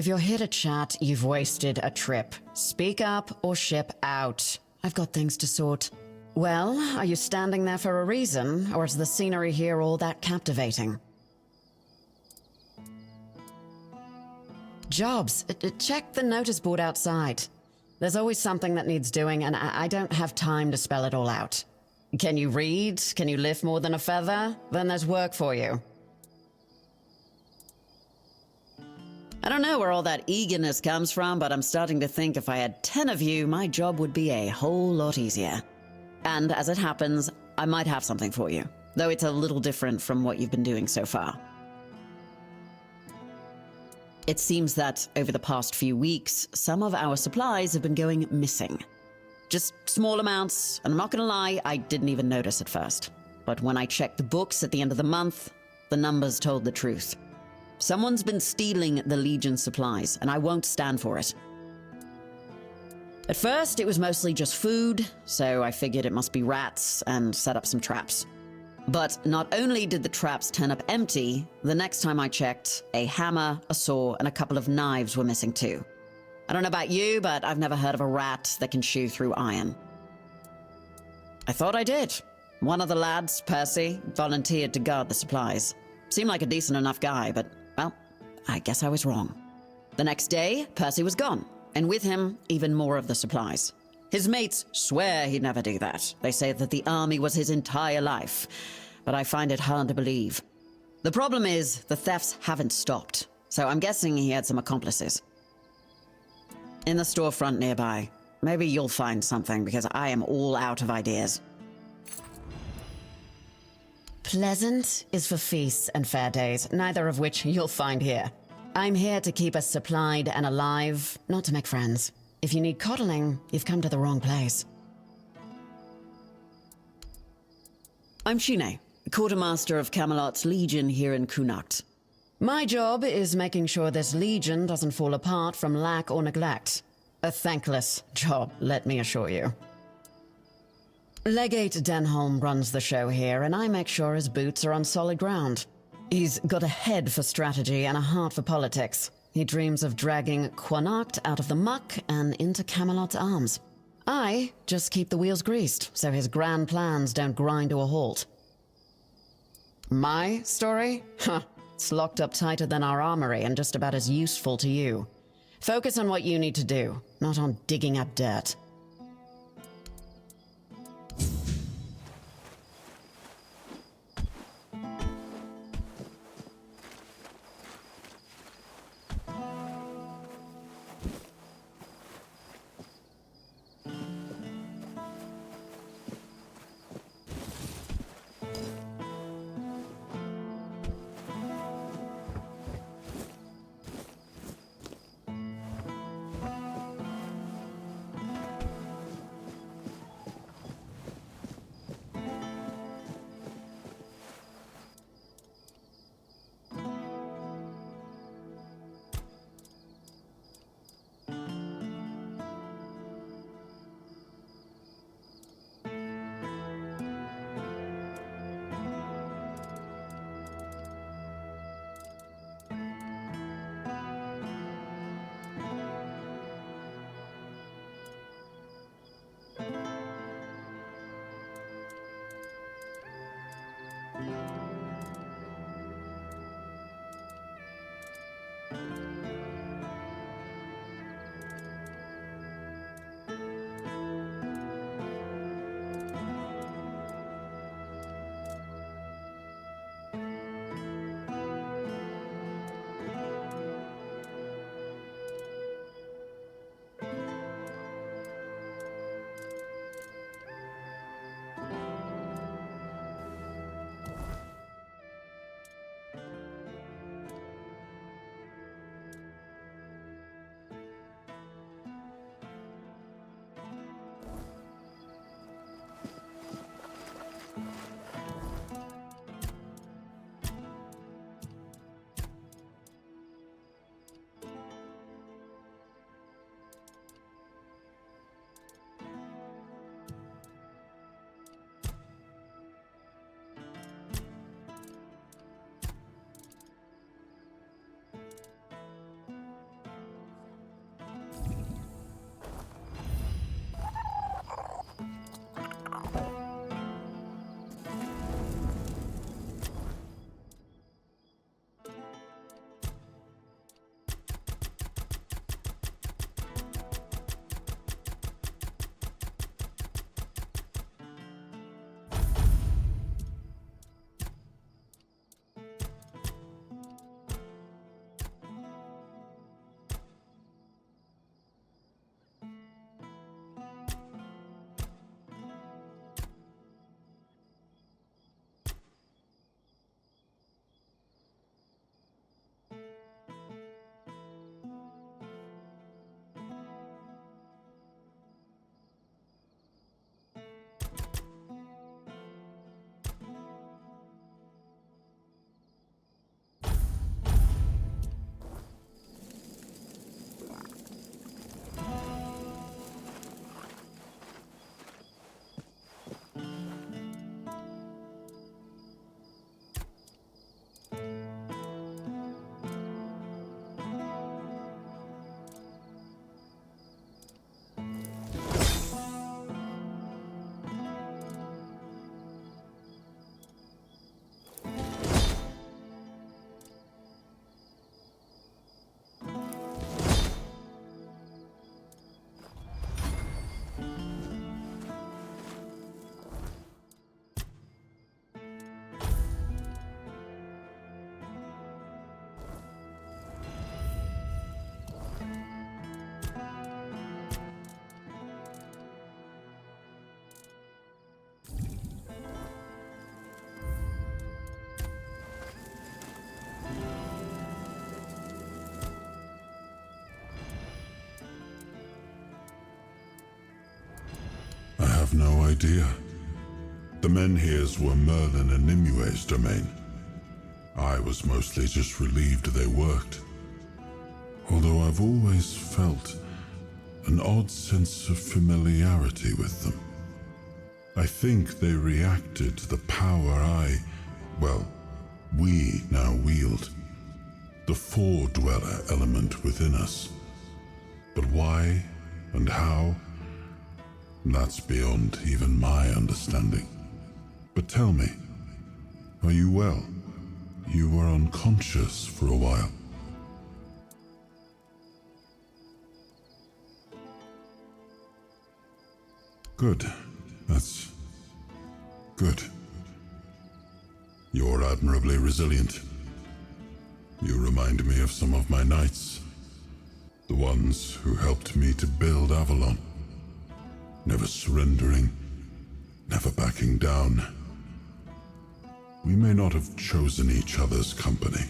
If you're here to chat, you've wasted a trip. Speak up or ship out. I've got things to sort. Well, are you standing there for a reason, or is the scenery here all that captivating? Jobs. Check the notice board outside. There's always something that needs doing, and I don't have time to spell it all out. Can you read? Can you lift more than a feather? Then there's work for you. I don't know where all that eagerness comes from, but I'm starting to think if I had 10 of you, my job would be a whole lot easier. And as it happens, I might have something for you, though it's a little different from what you've been doing so far. It seems that over the past few weeks, some of our supplies have been going missing. Just small amounts, and I'm not gonna lie, I didn't even notice at first. But when I checked the books at the end of the month, the numbers told the truth. Someone's been stealing the Legion's supplies, and I won't stand for it. At first, it was mostly just food, so I figured it must be rats and set up some traps. But not only did the traps turn up empty, the next time I checked, a hammer, a saw, and a couple of knives were missing too. I don't know about you, but I've never heard of a rat that can chew through iron. I thought I did. One of the lads, Percy, volunteered to guard the supplies. Seemed like a decent enough guy, but, well, I guess I was wrong. The next day, Percy was gone, and with him, even more of the supplies. His mates swear he'd never do that. They say that the army was his entire life, but I find it hard to believe. The problem is, the thefts haven't stopped, so I'm guessing he had some accomplices. In the storefront nearby. Maybe you'll find something, because I am all out of ideas. Pleasant is for feasts and fair days, neither of which you'll find here. I'm here to keep us supplied and alive, not to make friends. If you need coddling, you've come to the wrong place. I'm Shine, quartermaster of Camelot's Legion here in Connacht. My job is making sure this Legion doesn't fall apart from lack or neglect. A thankless job, let me assure you. Legate Denholm runs the show here, and I make sure his boots are on solid ground. He's got a head for strategy and a heart for politics. He dreams of dragging Connacht out of the muck and into Camelot's arms. I just keep the wheels greased, so his grand plans don't grind to a halt. My story? Huh. It's locked up tighter than our armory and just about as useful to you. Focus on what you need to do, not on digging up dirt. have no idea. The menhirs were Merlin and Nimue's domain. I was mostly just relieved they worked. Although I've always felt an odd sense of familiarity with them. I think they reacted to the power we now wield. The Four-Dweller element within us. But why and how? That's beyond even my understanding. But tell me, are you well? You were unconscious for a while. Good. That's good. You're admirably resilient. You remind me of some of my knights. The ones who helped me to build Avalon. Never surrendering, never backing down. We may not have chosen each other's company,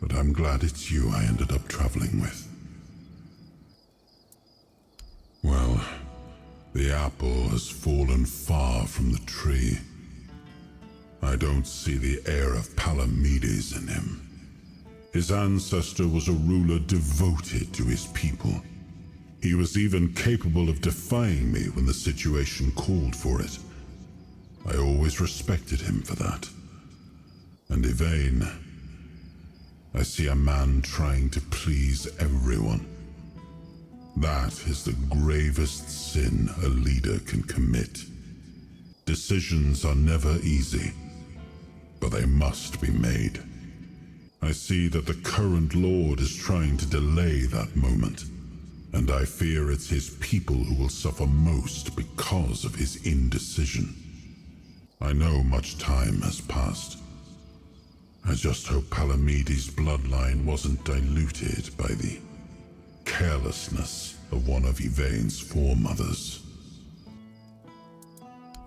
but I'm glad it's you I ended up traveling with. Well, the apple has fallen far from the tree. I don't see the heir of Palamedes in him. His ancestor was a ruler devoted to his people. He was even capable of defying me when the situation called for it. I always respected him for that. And Yvain, I see a man trying to please everyone. That is the gravest sin a leader can commit. Decisions are never easy, but they must be made. I see that the current Lord is trying to delay that moment, and I fear it's his people who will suffer most because of his indecision. I know much time has passed. I just hope Palamedes' bloodline wasn't diluted by the carelessness of one of Yvain's foremothers.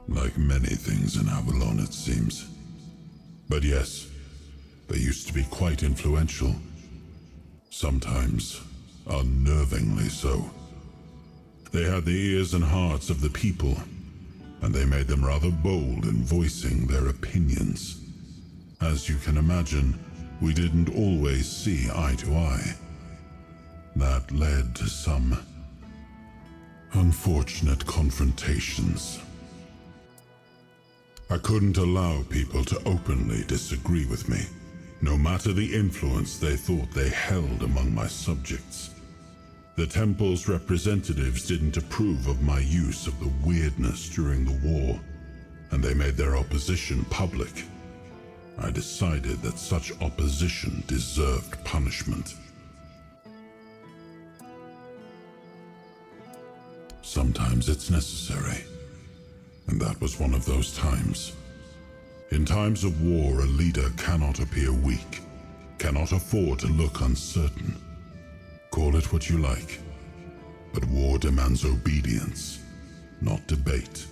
Like many things in Avalon, it seems. But yes, they used to be quite influential. Sometimes unnervingly so. They had the ears and hearts of the people, and they made them rather bold in voicing their opinions. As you can imagine, we didn't always see eye to eye. That led to some unfortunate confrontations. I couldn't allow people to openly disagree with me, no matter the influence they thought they held among my subjects. The temple's representatives didn't approve of my use of the weirdness during the war, and they made their opposition public. I decided that such opposition deserved punishment. Sometimes it's necessary, and that was one of those times. In times of war, a leader cannot appear weak, cannot afford to look uncertain. Call it what you like, but war demands obedience, not debate.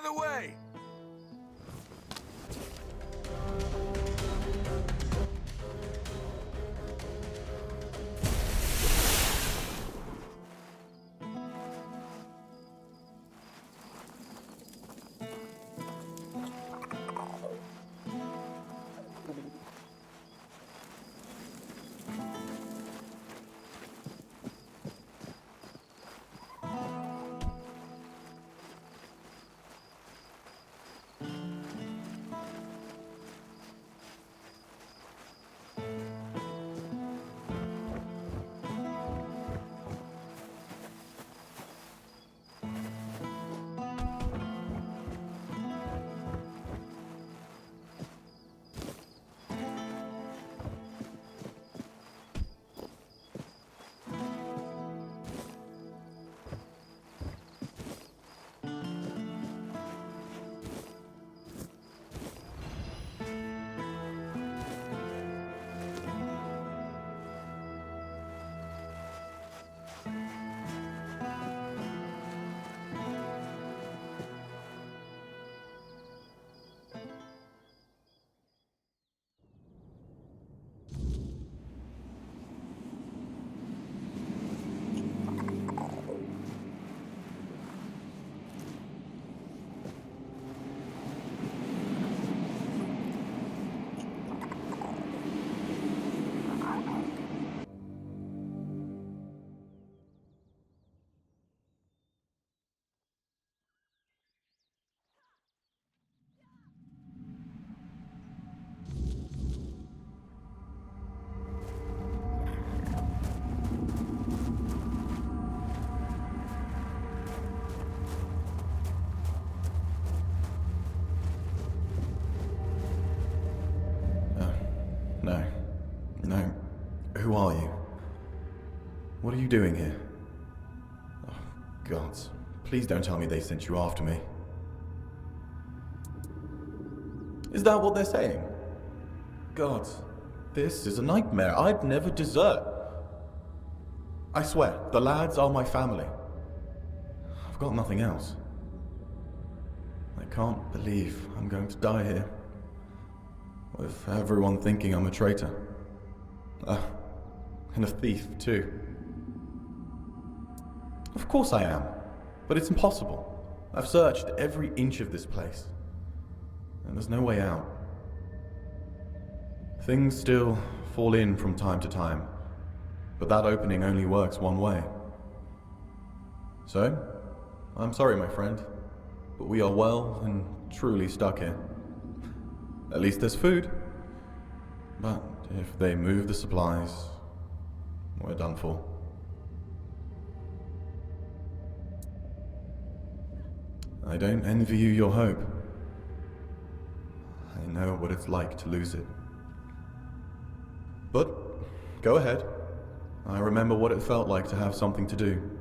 the way! No. Who are you? What are you doing here? Oh, gods. Please don't tell me they sent you after me. Is that what they're saying? Gods, this is a nightmare. I'd never desert. I swear, the lads are my family. I've got nothing else. I can't believe I'm going to die here. With everyone thinking I'm a traitor. And a thief, too. Of course I am, but it's impossible. I've searched every inch of this place, and there's no way out. Things still fall in from time to time, but that opening only works one way. So, I'm sorry, my friend, but we are well and truly stuck here. At least there's food. But if they move the supplies, we're done for. I don't envy you your hope. I know what it's like to lose it. But, go ahead. I remember what it felt like to have something to do.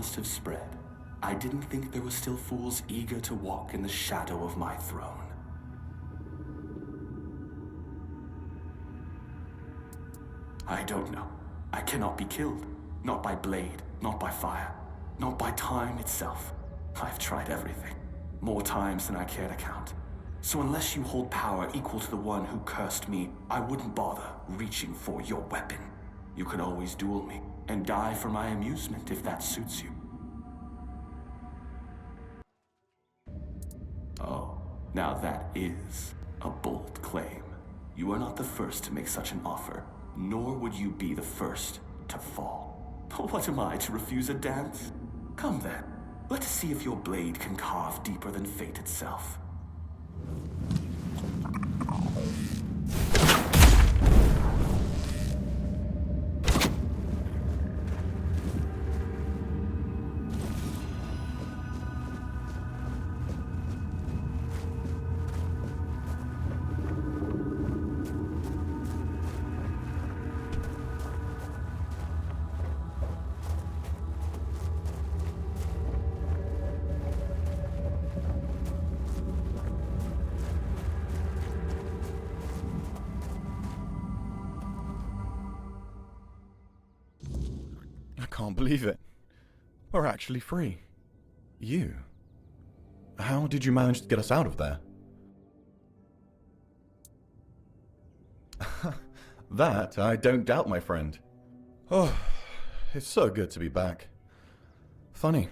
must have spread. I didn't think there were still fools eager to walk in the shadow of my throne. I don't know. I cannot be killed. Not by blade, not by fire, not by time itself. I've tried everything. More times than I care to count. So unless you hold power equal to the one who cursed me, I wouldn't bother reaching for your weapon. You can always duel me, and die for my amusement if that suits you. Oh, now that is a bold claim. You are not the first to make such an offer, nor would you be the first to fall. What am I, to refuse a dance? Come then, let us see if your blade can carve deeper than fate itself. I can't believe it. We're actually free. You? How did you manage to get us out of there? That I don't doubt, my friend. Oh, it's so good to be back. Funny,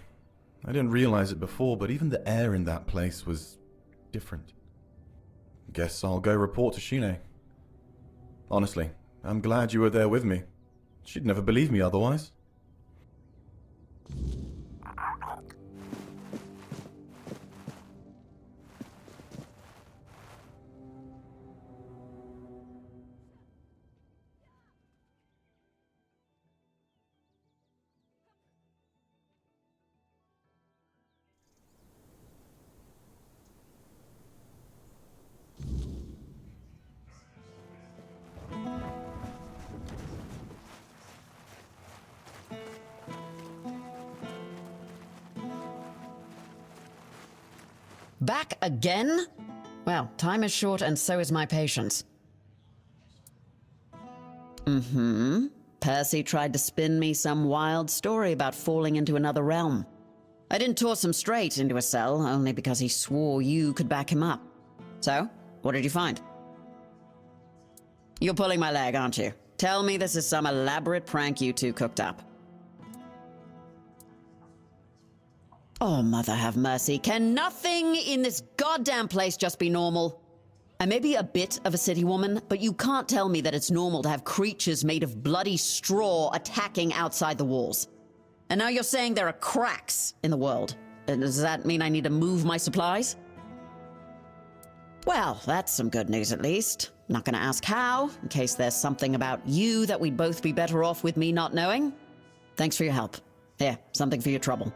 I didn't realize it before, but even the air in that place was different. Guess I'll go report to Shine. Honestly, I'm glad you were there with me. She'd never believe me otherwise. Back again? Well, time is short and so is my patience. Percy tried to spin me some wild story about falling into another realm. I didn't toss him straight into a cell, only because he swore you could back him up. So, what did you find? You're pulling my leg, aren't you? Tell me this is some elaborate prank you two cooked up. Oh, mother have mercy. Can nothing in this goddamn place just be normal? I may be a bit of a city woman, but you can't tell me that it's normal to have creatures made of bloody straw attacking outside the walls. And now you're saying there are cracks in the world. Does that mean I need to move my supplies? Well, that's some good news at least. Not gonna ask how, in case there's something about you that we'd both be better off with me not knowing. Thanks for your help. Here, something for your trouble.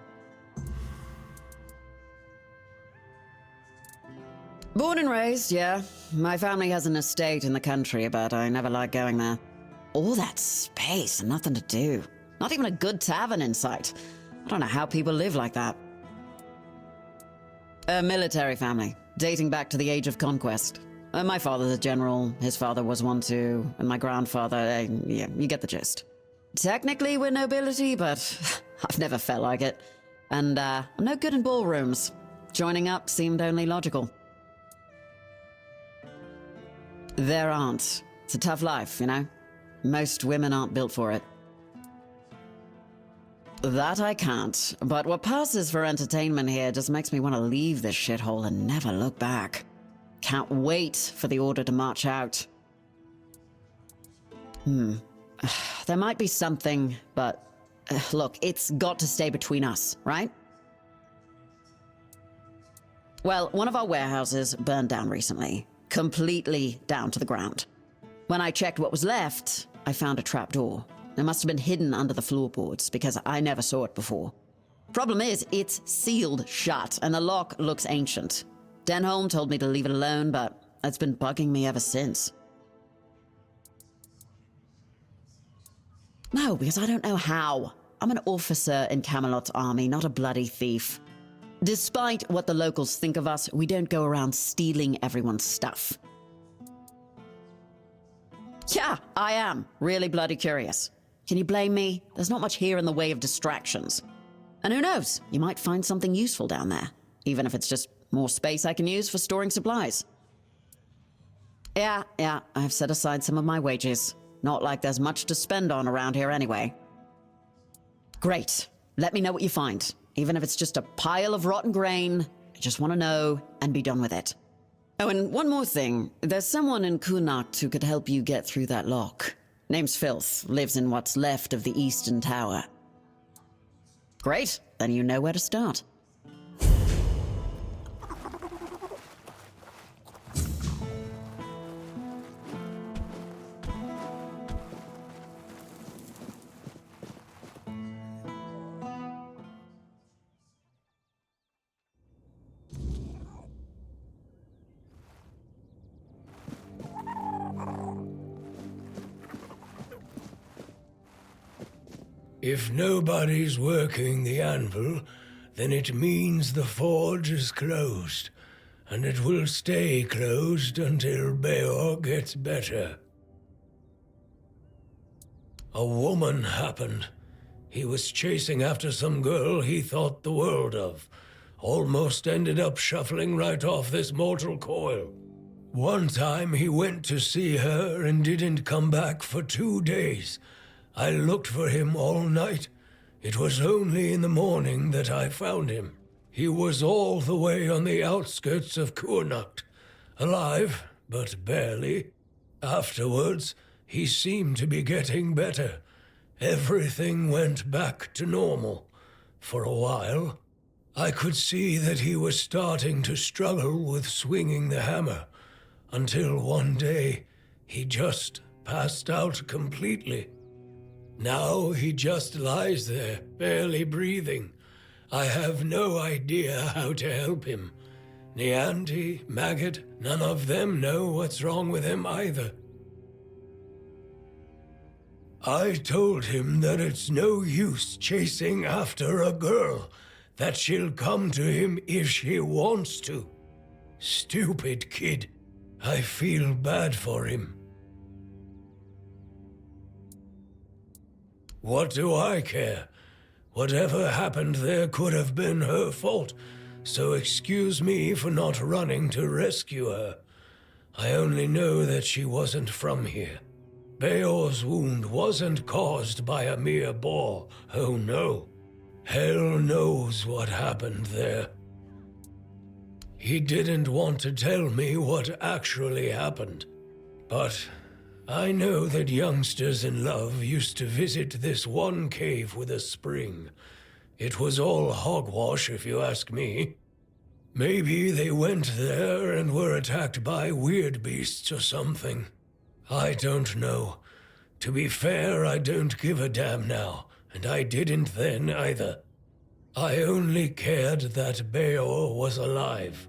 Born and raised, yeah. My family has an estate in the country, but I never liked going there. All that space and nothing to do. Not even a good tavern in sight. I don't know how people live like that. A military family, dating back to the age of conquest. My father's a general, his father was one too, and my grandfather, yeah, you get the gist. Technically we're nobility, but I've never felt like it. And I'm no good in ballrooms. Joining up seemed only logical. There aren't. It's a tough life, you know? Most women aren't built for it. That I can't, but what passes for entertainment here just makes me want to leave this shithole and never look back. Can't wait for the order to march out. There might be something, but look, it's got to stay between us, right? Well, one of our warehouses burned down recently. Completely down to the ground. When I checked what was left, I found a trapdoor. It must have been hidden under the floorboards because I never saw it before. Problem is, it's sealed shut and the lock looks ancient. Denholm told me to leave it alone, but it's been bugging me ever since. No, because I don't know how. I'm an officer in Camelot's army, not a bloody thief. Despite what the locals think of us, we don't go around stealing everyone's stuff. Yeah, I am really bloody curious. Can you blame me? There's not much here in the way of distractions. And who knows, you might find something useful down there, even if it's just more space I can use for storing supplies. Yeah, I've set aside some of my wages. Not like there's much to spend on around here anyway. Great. Let me know what you find. Even if it's just a pile of rotten grain, I just want to know and be done with it. Oh, and one more thing. There's someone in Kunakt who could help you get through that lock. Name's Filth, lives in what's left of the Eastern Tower. Great, then you know where to start. If nobody's working the anvil, then it means the forge is closed, and it will stay closed until Beor gets better. A woman happened. He was chasing after some girl he thought the world of. Almost ended up shuffling right off this mortal coil. One time he went to see her and didn't come back for 2 days. I looked for him all night. It was only in the morning that I found him. He was all the way on the outskirts of Kunakt, alive, but barely. Afterwards, he seemed to be getting better. Everything went back to normal. For a while, I could see that he was starting to struggle with swinging the hammer, until one day he just passed out completely. Now he just lies there, barely breathing. I have no idea how to help him. Nianti, Maggot, none of them know what's wrong with him either. I told him that it's no use chasing after a girl, that she'll come to him if she wants to. Stupid kid. I feel bad for him. What do I care? Whatever happened there could have been her fault, so excuse me for not running to rescue her. I only know that she wasn't from here. Beor's wound wasn't caused by a mere boar, oh no. Hell knows what happened there. He didn't want to tell me what actually happened, but I know that youngsters in love used to visit this one cave with a spring. It was all hogwash, if you ask me. Maybe they went there and were attacked by weird beasts or something. I don't know. To be fair, I don't give a damn now, and I didn't then either. I only cared that Beor was alive.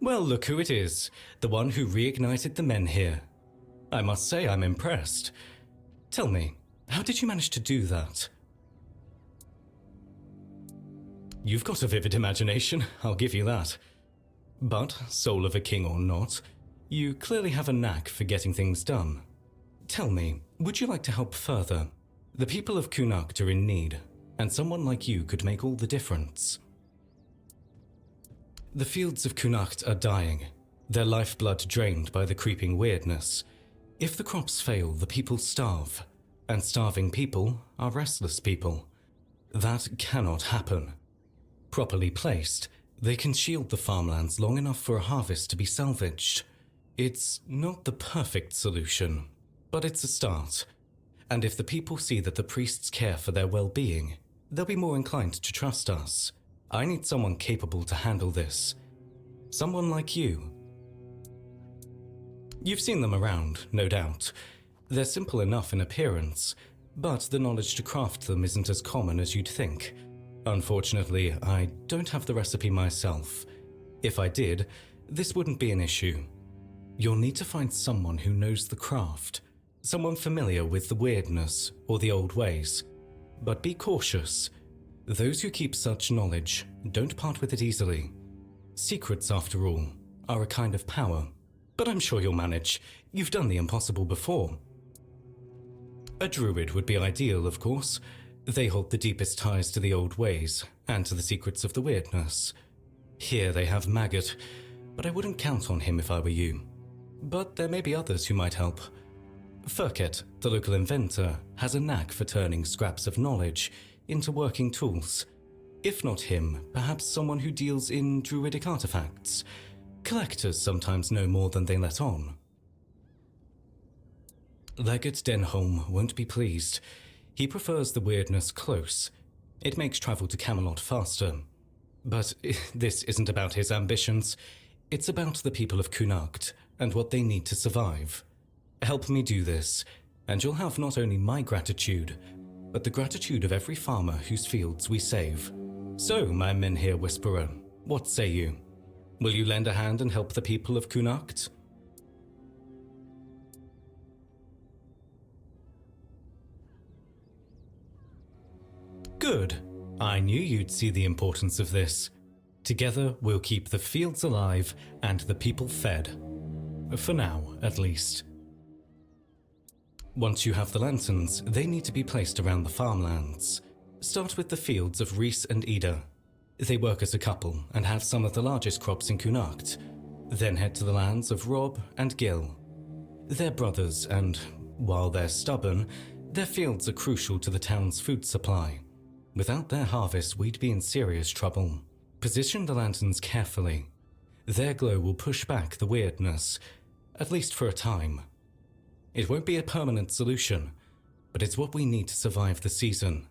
Well, look who it is. The one who reignited the men here. I must say I'm impressed. Tell me, how did you manage to do that? You've got a vivid imagination, I'll give you that. But, soul of a king or not, you clearly have a knack for getting things done. Tell me, would you like to help further? The people of Kunakt are in need, and someone like you could make all the difference. The fields of Kunakt are dying, their lifeblood drained by the creeping weirdness. If the crops fail, the people starve, and starving people are restless people. That cannot happen. Properly placed, they can shield the farmlands long enough for a harvest to be salvaged. It's not the perfect solution, but it's a start. And if the people see that the priests care for their well-being, they'll be more inclined to trust us. I need someone capable to handle this. Someone like you. You've seen them around, no doubt. They're simple enough in appearance, but the knowledge to craft them isn't as common as you'd think. Unfortunately, I don't have the recipe myself. If I did, this wouldn't be an issue. You'll need to find someone who knows the craft, someone familiar with the weirdness or the old ways. But be cautious. Those who keep such knowledge don't part with it easily. Secrets, after all, are a kind of power. But I'm sure you'll manage. You've done the impossible before. A druid would be ideal, of course. They hold the deepest ties to the old ways and to the secrets of the weirdness. Here they have Maggot, but I wouldn't count on him if I were you. But there may be others who might help. Furket, the local inventor, has a knack for turning scraps of knowledge into working tools. If not him, perhaps someone who deals in druidic artifacts. Collectors sometimes know more than they let on. Legate Denholm won't be pleased. He prefers the weirdness close. It makes travel to Camelot faster. But this isn't about his ambitions. It's about the people of Connacht and what they need to survive. Help me do this, and you'll have not only my gratitude, but the gratitude of every farmer whose fields we save. So, my Menhir Whisperer, what say you? Will you lend a hand and help the people of Connacht? Good. I knew you'd see the importance of this. Together, we'll keep the fields alive and the people fed. For now, at least. Once you have the lanterns, they need to be placed around the farmlands. Start with the fields of Rhys and Ida. They work as a couple and have some of the largest crops in Connacht. Then head to the lands of Rob and Gil. They're brothers and, while they're stubborn, their fields are crucial to the town's food supply. Without their harvest, we'd be in serious trouble. Position the lanterns carefully. Their glow will push back the weirdness, at least for a time. It won't be a permanent solution, but it's what we need to survive the season.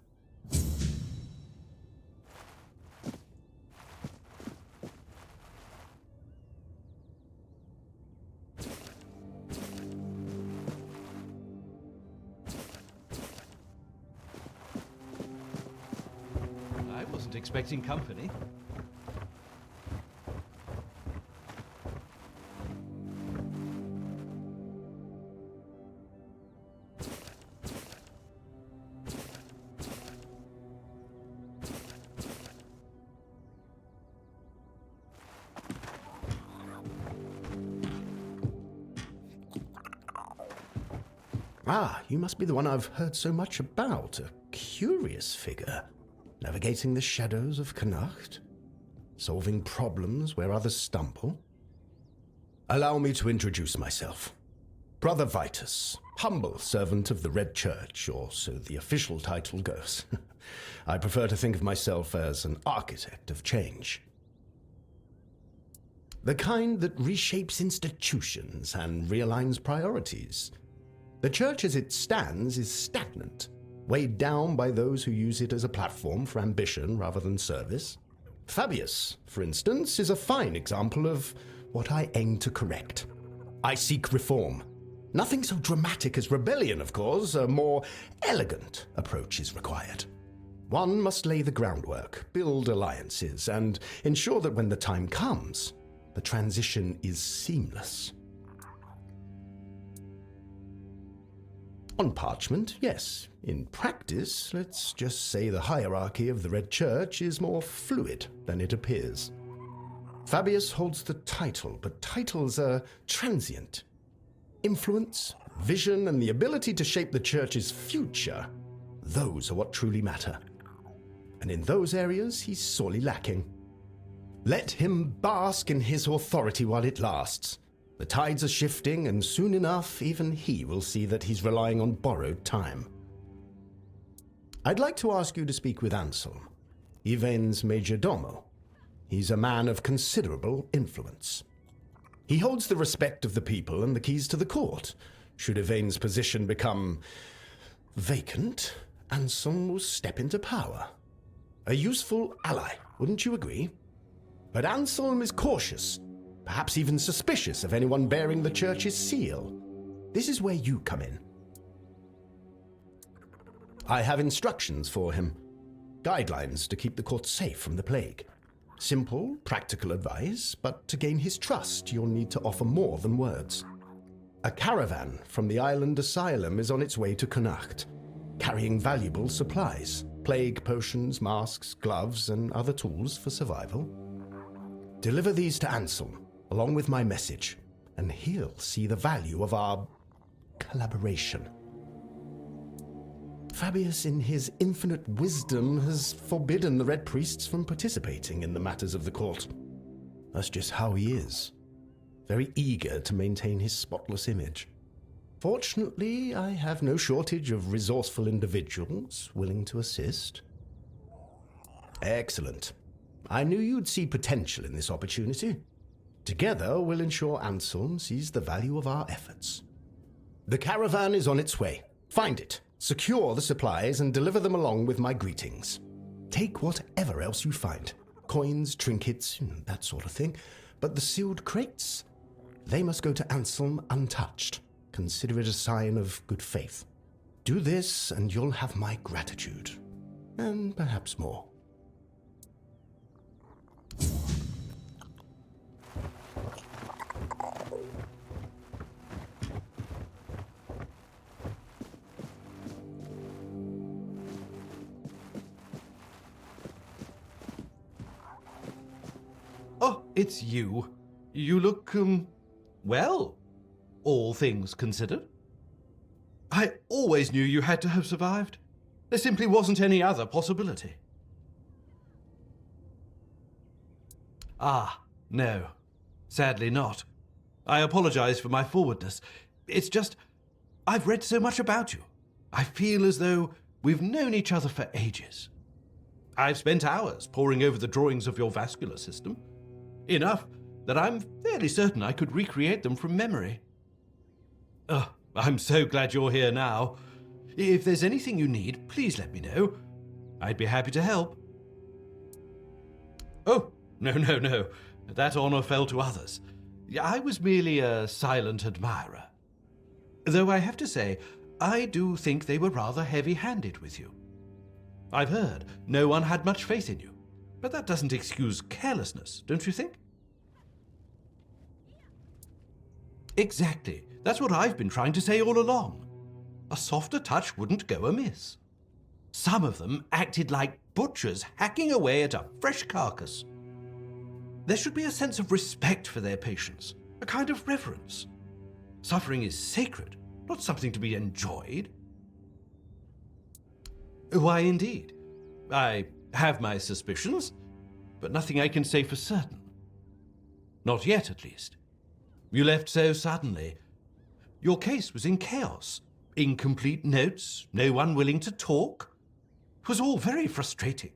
I wasn't expecting company. Ah, you must be the one I've heard so much about. A curious figure. Navigating the shadows of Connacht. Solving problems where others stumble. Allow me to introduce myself. Brother Vitus, humble servant of the Red Church, or so the official title goes. I prefer to think of myself as an architect of change. The kind that reshapes institutions and realigns priorities. The church as it stands is stagnant, weighed down by those who use it as a platform for ambition rather than service. Fabius, for instance, is a fine example of what I aim to correct. I seek reform. Nothing so dramatic as rebellion, of course. A more elegant approach is required. One must lay the groundwork, build alliances, and ensure that when the time comes, the transition is seamless. On parchment, yes. In practice, let's just say the hierarchy of the Red Church is more fluid than it appears. Fabius holds the title, but titles are transient. Influence, vision, and the ability to shape the Church's future, those are what truly matter. And in those areas, he's sorely lacking. Let him bask in his authority while it lasts. The tides are shifting, and soon enough, even he will see that he's relying on borrowed time. I'd like to ask you to speak with Anselm, Yvain's major domo. He's a man of considerable influence. He holds the respect of the people and the keys to the court. Should Yvain's position become vacant, Anselm will step into power. A useful ally, wouldn't you agree? But Anselm is cautious, perhaps even suspicious of anyone bearing the church's seal. This is where you come in. I have instructions for him. Guidelines to keep the court safe from the plague. Simple, practical advice, but to gain his trust, you'll need to offer more than words. A caravan from the island asylum is on its way to Connacht, carrying valuable supplies, plague potions, masks, gloves, and other tools for survival. Deliver these to Anselm, along with my message, and he'll see the value of our collaboration. Fabius, in his infinite wisdom, has forbidden the Red Priests from participating in the matters of the court. That's just how he is. Very eager to maintain his spotless image. Fortunately, I have no shortage of resourceful individuals willing to assist. Excellent. I knew you'd see potential in this opportunity. Together, we'll ensure Anselm sees the value of our efforts. The caravan is on its way. Find it, secure the supplies, and deliver them along with my greetings. Take whatever else you find. Coins, trinkets, that sort of thing. But the sealed crates, they must go to Anselm untouched. Consider it a sign of good faith. Do this, and you'll have my gratitude. And perhaps more. Oh, it's you. You look, well, all things considered. I always knew you had to have survived. There simply wasn't any other possibility. Ah, no. Sadly not. I apologize for my forwardness. It's just, I've read so much about you. I feel as though we've known each other for ages. I've spent hours poring over the drawings of your vascular system. Enough that I'm fairly certain I could recreate them from memory. Oh, I'm so glad you're here now. If there's anything you need, please let me know. I'd be happy to help. Oh, no. That honor fell to others. I was merely a silent admirer. Though I have to say, I do think they were rather heavy-handed with you. I've heard no one had much faith in you, but that doesn't excuse carelessness, don't you think? Exactly. That's what I've been trying to say all along. A softer touch wouldn't go amiss. Some of them acted like butchers hacking away at a fresh carcass. There should be a sense of respect for their patients, a kind of reverence. Suffering is sacred, not something to be enjoyed. Why, indeed. I have my suspicions, but nothing I can say for certain. Not yet, at least. You left so suddenly. Your case was in chaos. Incomplete notes, no one willing to talk. It was all very frustrating.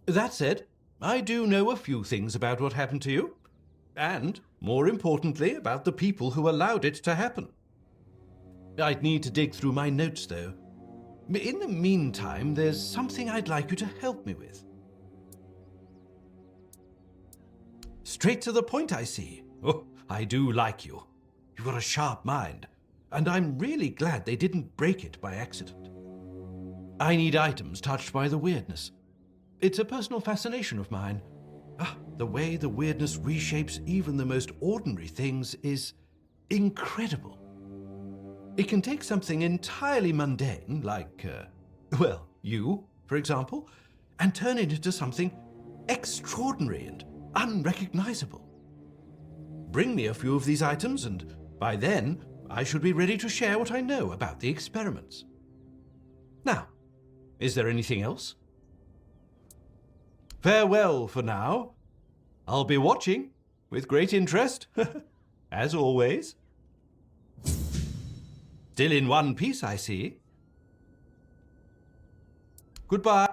That said, I do know a few things about what happened to you. And, more importantly, about the people who allowed it to happen. I'd need to dig through my notes, though. In the meantime, there's something I'd like you to help me with. Straight to the point, I see. Oh, I do like you. You've got a sharp mind, and I'm really glad they didn't break it by accident. I need items touched by the weirdness. It's a personal fascination of mine. The way the weirdness reshapes even the most ordinary things is incredible. It can take something entirely mundane, like, you, for example, and turn it into something extraordinary and unrecognizable. Bring me a few of these items, and by then, I should be ready to share what I know about the experiments. Now, is there anything else? Farewell for now. I'll be watching with great interest, as always. Still in one piece, I see. Goodbye.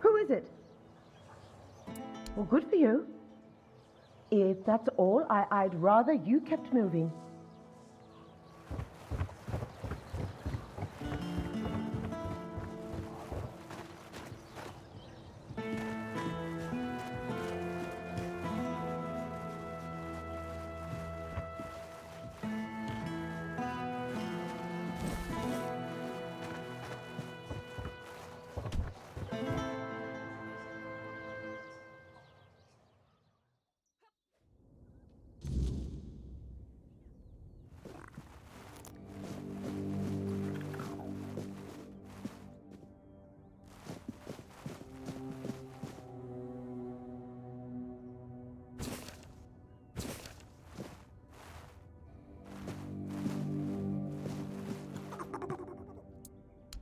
Who is it? Well, good for you. If that's all, I'd rather you kept moving.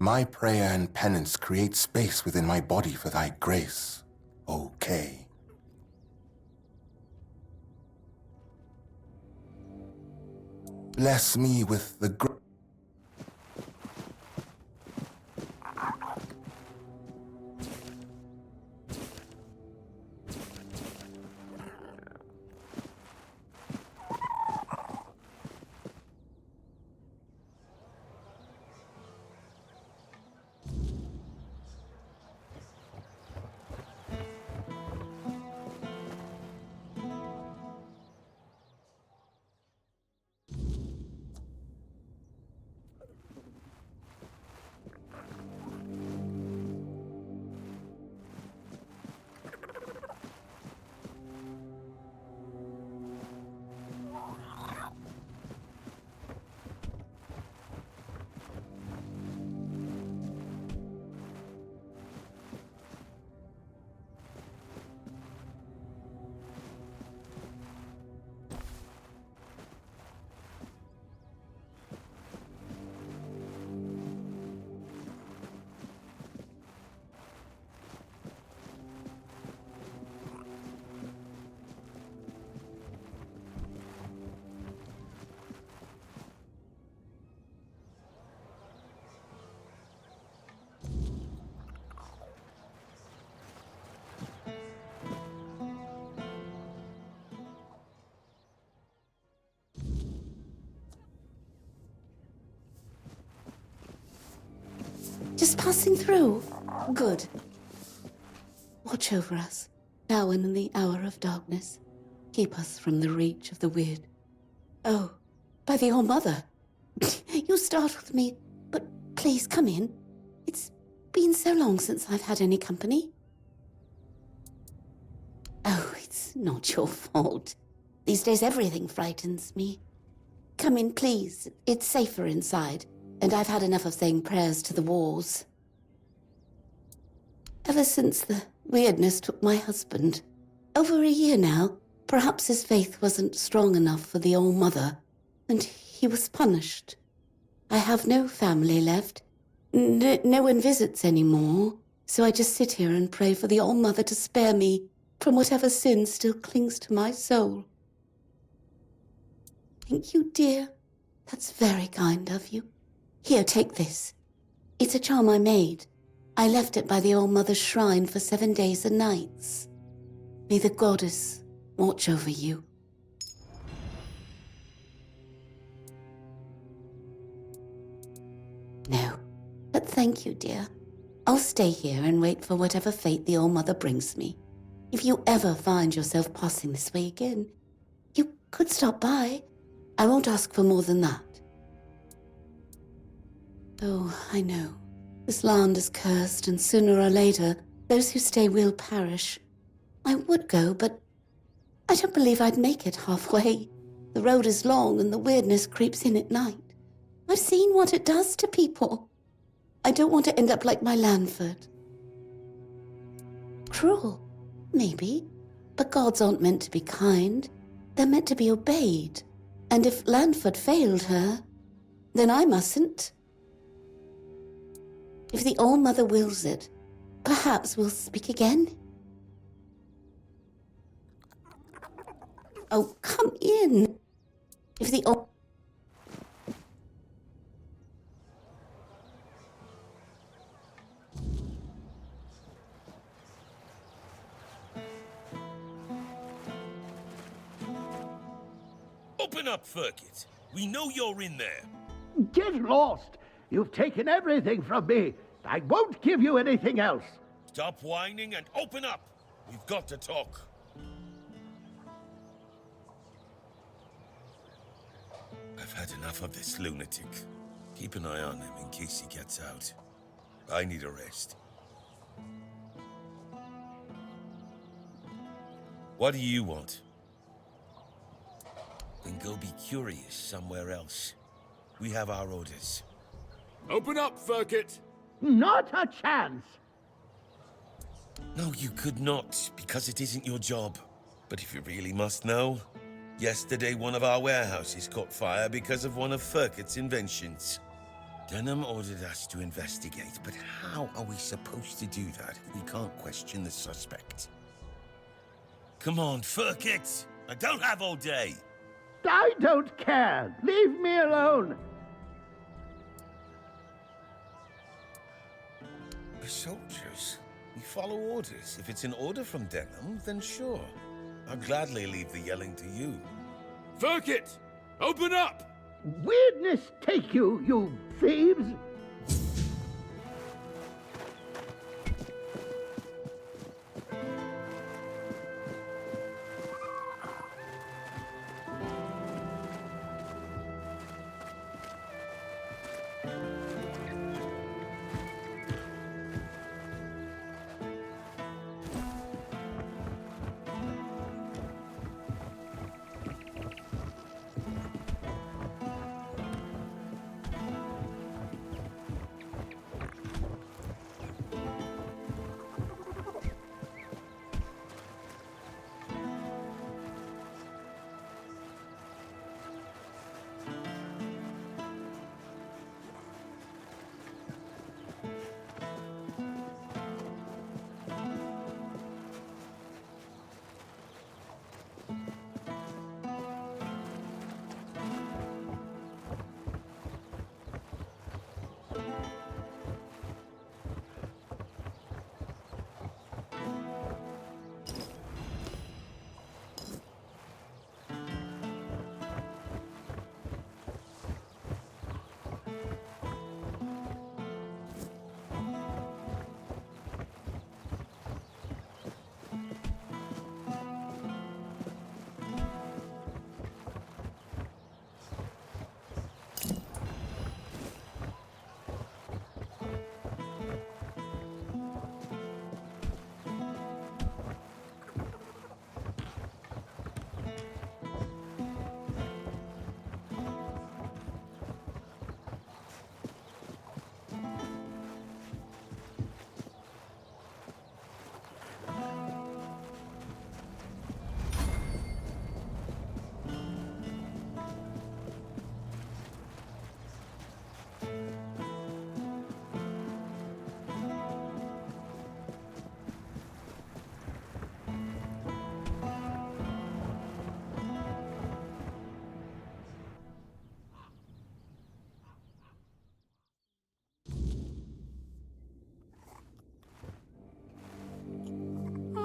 My prayer and penance create space within my body for thy grace, O Kay. Bless me with the grace. Just passing through. Good. Watch over us, now and in the hour of darkness. Keep us from the reach of the weird. Oh, by the All-Mother. You startled me, but please come in. It's been so long since I've had any company. Oh, it's not your fault. These days everything frightens me. Come in, please. It's safer inside. And I've had enough of saying prayers to the walls. Ever since the weirdness took my husband, over a year now, perhaps his faith wasn't strong enough for the All-Mother, and he was punished. I have no family left. No one visits anymore, so I just sit here and pray for the All-Mother to spare me from whatever sin still clings to my soul. Thank you, dear. That's very kind of you. Here, take this. It's a charm I made. I left it by the All-Mother's shrine for 7 days and nights. May the goddess watch over you. No, but thank you, dear. I'll stay here and wait for whatever fate the All-Mother brings me. If you ever find yourself passing this way again, you could stop by. I won't ask for more than that. Oh, I know. This land is cursed, and sooner or later, those who stay will perish. I would go, but I don't believe I'd make it halfway. The road is long, and the weirdness creeps in at night. I've seen what it does to people. I don't want to end up like my Lanford. Cruel, maybe, but gods aren't meant to be kind. They're meant to be obeyed. And if Lanford failed her, then I mustn't. If the All-Mother wills it, perhaps we'll speak again. Oh, come in. If the All... Open up, Firkit. We know you're in there. Get lost! You've taken everything from me. I won't give you anything else. Stop whining and open up. We've got to talk. I've had enough of this lunatic. Keep an eye on him in case he gets out. I need a rest. What do you want? Then go be curious somewhere else. We have our orders. Open up, Firkit! Not a chance! No, you could not, because it isn't your job. But if you really must know, yesterday one of our warehouses caught fire because of one of Firkit's inventions. Denham ordered us to investigate, but how are we supposed to do that if we can't question the suspect? Come on, Firkit! I don't have all day! I don't care! Leave me alone! We're soldiers. We follow orders. If it's an order from Denham, then sure. I'll gladly leave the yelling to you. Firkit! Open up! Weirdness take you, you thieves!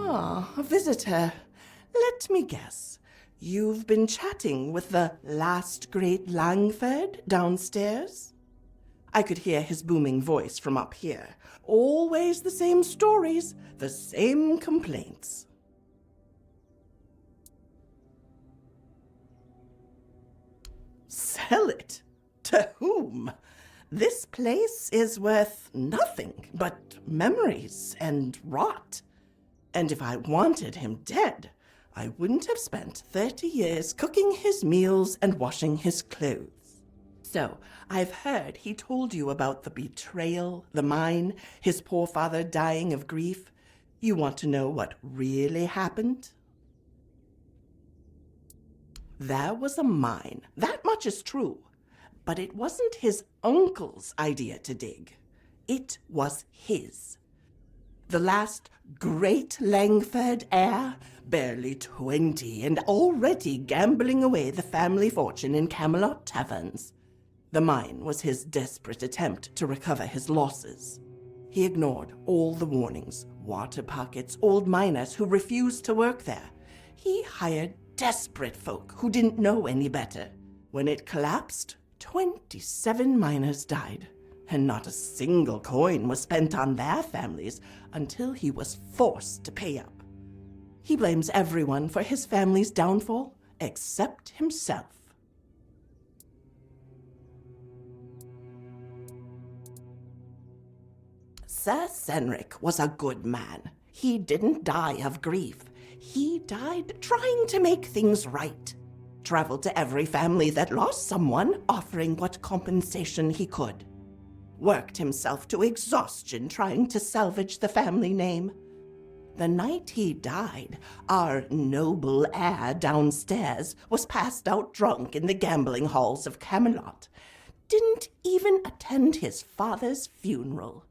Ah, a visitor. Let me guess. You've been chatting with the last great Langford downstairs? I could hear his booming voice from up here. Always the same stories, the same complaints. Sell it? To whom? This place is worth nothing but memories and rot. And if I wanted him dead, I wouldn't have spent 30 years cooking his meals and washing his clothes. So, I've heard he told you about the betrayal, the mine, his poor father dying of grief. You want to know what really happened? There was a mine. That much is true. But it wasn't his uncle's idea to dig. It was his. The last great Langford heir, barely 20 and already gambling away the family fortune in Camelot taverns. The mine was his desperate attempt to recover his losses. He ignored all the warnings, water pockets, old miners who refused to work there. He hired desperate folk who didn't know any better. When it collapsed, 27 miners died, and not a single coin was spent on their families until he was forced to pay up. He blames everyone for his family's downfall except himself. Sir Senric was a good man. He didn't die of grief. He died trying to make things right. Traveled to every family that lost someone, offering what compensation he could. Worked himself to exhaustion trying to salvage the family name. The night he died, our noble heir downstairs was passed out drunk in the gambling halls of Camelot. Didn't even attend his father's funeral.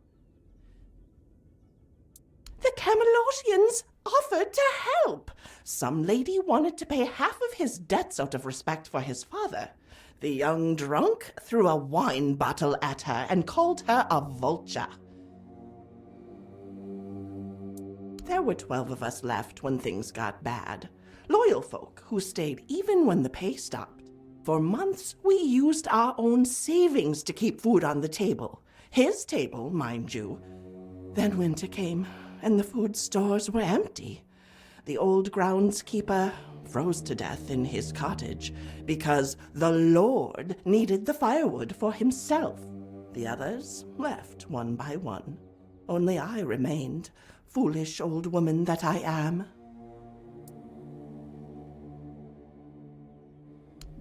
The Camelotians offered to help. Some lady wanted to pay half of his debts out of respect for his father. The young drunk threw a wine bottle at her and called her a vulture. There were 12 of us left when things got bad. Loyal folk who stayed even when the pay stopped. For months, we used our own savings to keep food on the table. His table, mind you. Then winter came, and the food stores were empty. The old groundskeeper froze to death in his cottage because the Lord needed the firewood for himself. The others left one by one. Only I remained, foolish old woman that I am.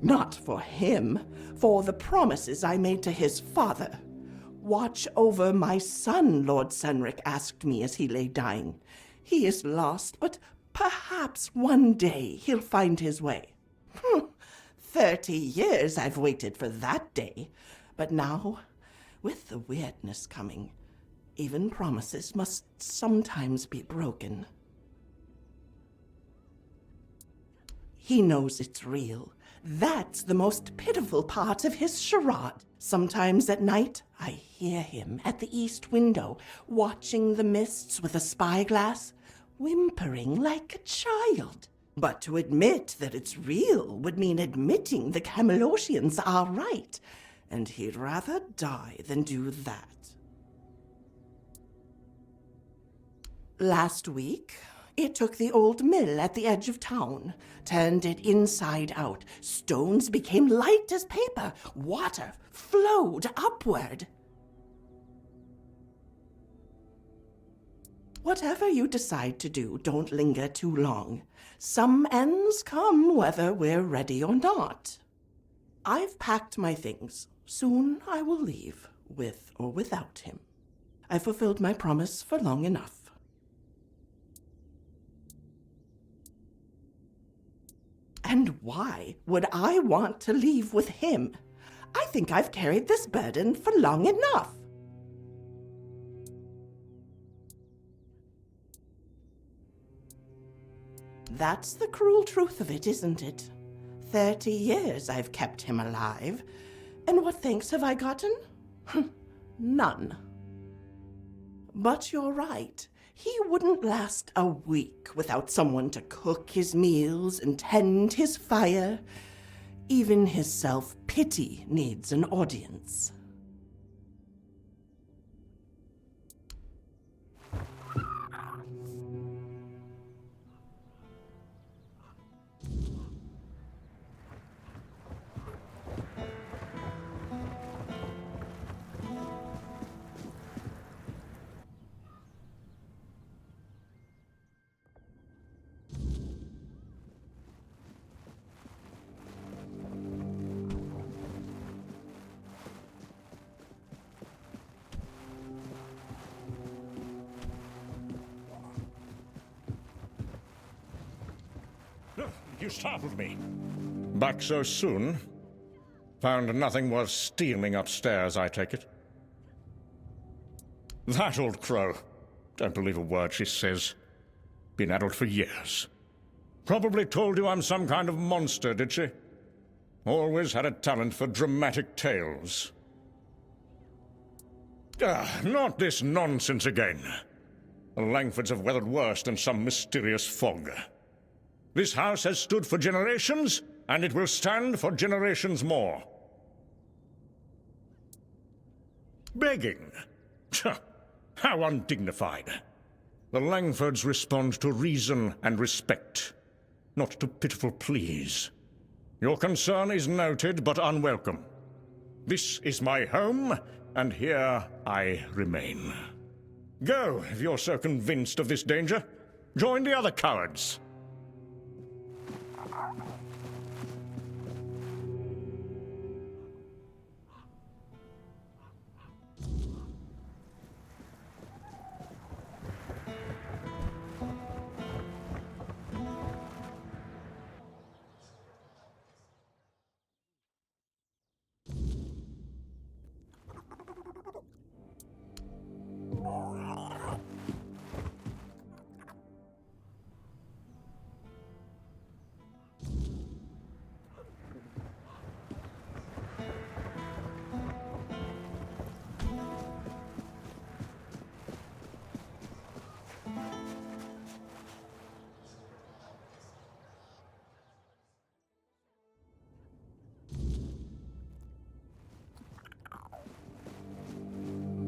Not for him, for the promises I made to his father. Watch over my son, Lord Senric asked me as he lay dying. He is lost, but perhaps one day he'll find his way. 30 years I've waited for that day. But now, with the weirdness coming, even promises must sometimes be broken. He knows it's real. That's the most pitiful part of his charade. Sometimes at night, I hear him at the east window, watching the mists with a spyglass, whimpering like a child. But to admit that it's real would mean admitting the Camelotians are right, and he'd rather die than do that. Last week, it took the old mill at the edge of town, turned it inside out. Stones became light as paper. Water flowed upward. Whatever you decide to do, don't linger too long. Some ends come whether we're ready or not. I've packed my things. Soon I will leave, with or without him. I fulfilled my promise for long enough. And why would I want to leave with him? I think I've carried this burden for long enough. That's the cruel truth of it, isn't it? 30 years I've kept him alive. And what thanks have I gotten? None. But you're right. He wouldn't last a week without someone to cook his meals and tend his fire. Even his self-pity needs an audience. You startled me. Back so soon? Found nothing worth stealing upstairs, I take it? That old crow. Don't believe a word she says. Been addled for years. Probably told you I'm some kind of monster, did she? Always had a talent for dramatic tales. Not this nonsense again. The Langfords have weathered worse than some mysterious fog. This house has stood for generations, and it will stand for generations more. Begging? How undignified. The Langfords respond to reason and respect, not to pitiful pleas. Your concern is noted but unwelcome. This is my home, and here I remain. Go, if you're so convinced of this danger. Join the other cowards.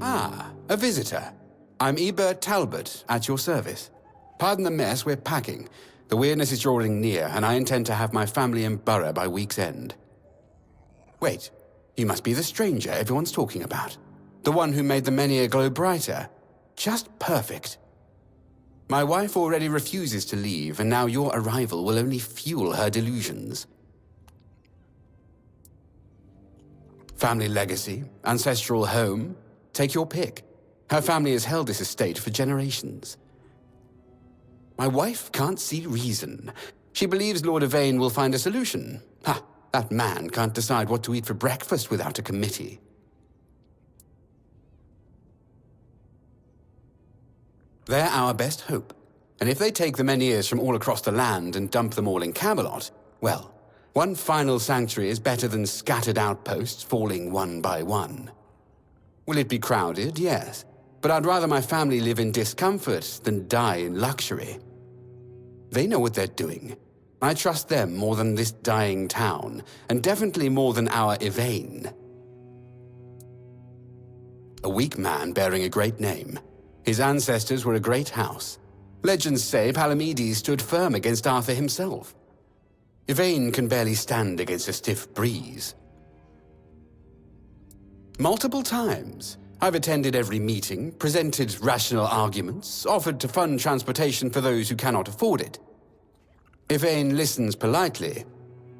Ah, a visitor. I'm Ebert Talbot, at your service. Pardon the mess, we're packing. The weirdness is drawing near, and I intend to have my family in Borough by week's end. Wait, you must be the stranger everyone's talking about. The one who made the Menhir glow brighter. Just perfect. My wife already refuses to leave, and now your arrival will only fuel her delusions. Family legacy, ancestral home, take your pick. Her family has held this estate for generations. My wife can't see reason. She believes Lord Yvain will find a solution. Ha! That man can't decide what to eat for breakfast without a committee. They're our best hope. And if they take the Menhirs from all across the land and dump them all in Camelot, well, one final sanctuary is better than scattered outposts falling one by one. Will it be crowded? Yes. But I'd rather my family live in discomfort than die in luxury. They know what they're doing. I trust them more than this dying town, and definitely more than our Yvain. A weak man bearing a great name. His ancestors were a great house. Legends say Palamedes stood firm against Arthur himself. Yvain can barely stand against a stiff breeze. Multiple times, I've attended every meeting, presented rational arguments, offered to fund transportation for those who cannot afford it. Yvain listens politely,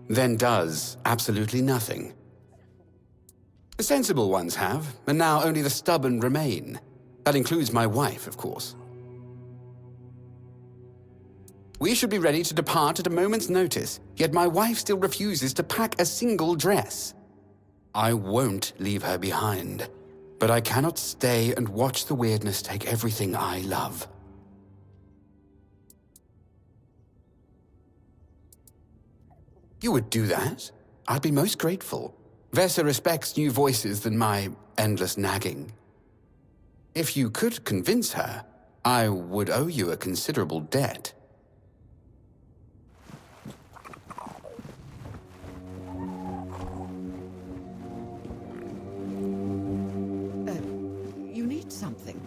then does absolutely nothing. The sensible ones have, and now only the stubborn remain. That includes my wife, of course. We should be ready to depart at a moment's notice, yet my wife still refuses to pack a single dress. I won't leave her behind, but I cannot stay and watch the weirdness take everything I love. You would do that? I'd be most grateful. Vesa respects new voices than my endless nagging. If you could convince her, I would owe you a considerable debt. You need something.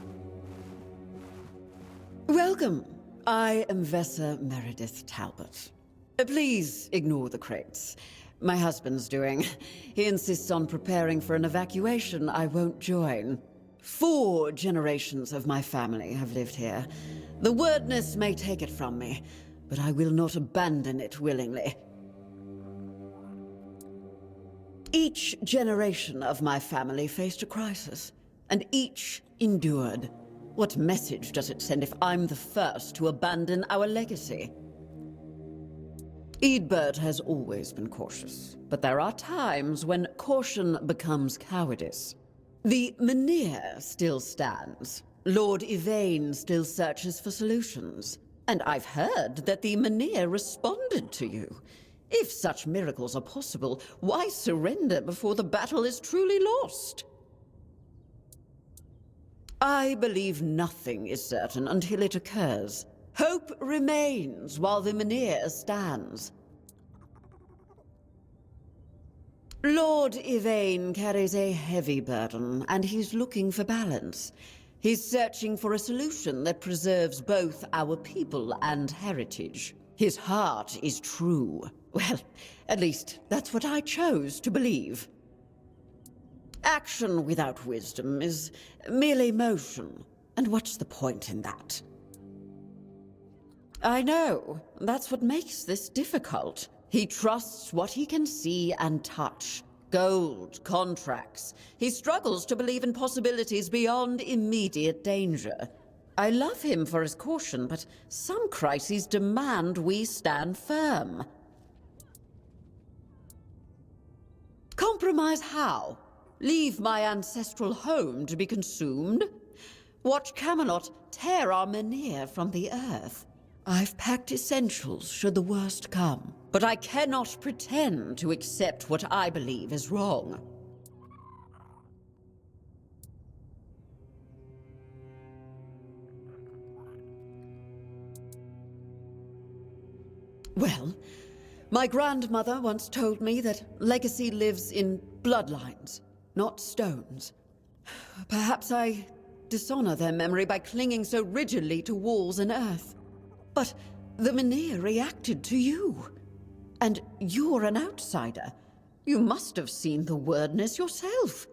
Welcome. I am Vesa Meredith Talbot. Please ignore the crates. My husband's doing. He insists on preparing for an evacuation I won't join. 4 generations of my family have lived here. The wordness may take it from me, but I will not abandon it willingly. Each generation of my family faced a crisis, and each endured. What message does it send if I'm the first to abandon our legacy? Eadbert has always been cautious, but there are times when caution becomes cowardice. The Menhir still stands. Lord Yvain still searches for solutions. And I've heard that the Menhir responded to you. If such miracles are possible, why surrender before the battle is truly lost? I believe nothing is certain until it occurs. Hope remains while the Menhir stands. Lord Yvain carries a heavy burden, and he's looking for balance. He's searching for a solution that preserves both our people and heritage. His heart is true. Well, at least that's what I chose to believe. Action without wisdom is merely motion, and what's the point in that? I know, that's what makes this difficult. He trusts what he can see and touch. Gold, contracts. He struggles to believe in possibilities beyond immediate danger. I love him for his caution, but some crises demand we stand firm. Compromise how? Leave my ancestral home to be consumed? Watch Camelot tear our Menhir from the earth? I've packed essentials should the worst come, but I cannot pretend to accept what I believe is wrong. Well, my grandmother once told me that legacy lives in bloodlines, not stones. Perhaps I dishonor their memory by clinging so rigidly to walls and earth. But the Menhir reacted to you. And you're an outsider. You must have seen the wordness yourself.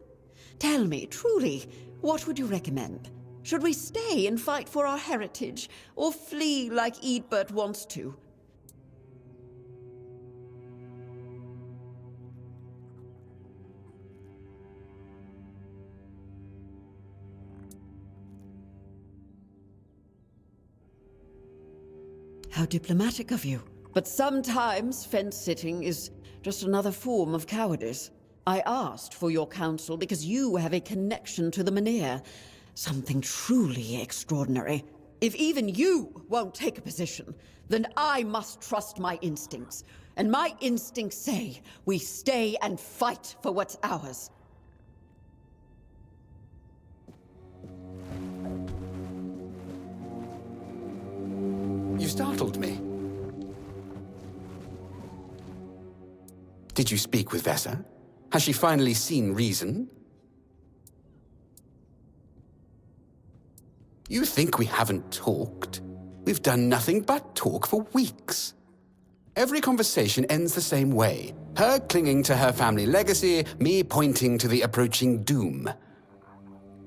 Tell me, truly, what would you recommend? Should we stay and fight for our heritage, or flee like Eadbert wants to? How diplomatic of you. But sometimes fence-sitting is just another form of cowardice. I asked for your counsel because you have a connection to the Menhir. Something truly extraordinary. If even you won't take a position, then I must trust my instincts. And my instincts say we stay and fight for what's ours. You startled me. Did you speak with Vesa? Has she finally seen reason? You think we haven't talked? We've done nothing but talk for weeks. Every conversation ends the same way. Her clinging to her family legacy, me pointing to the approaching doom.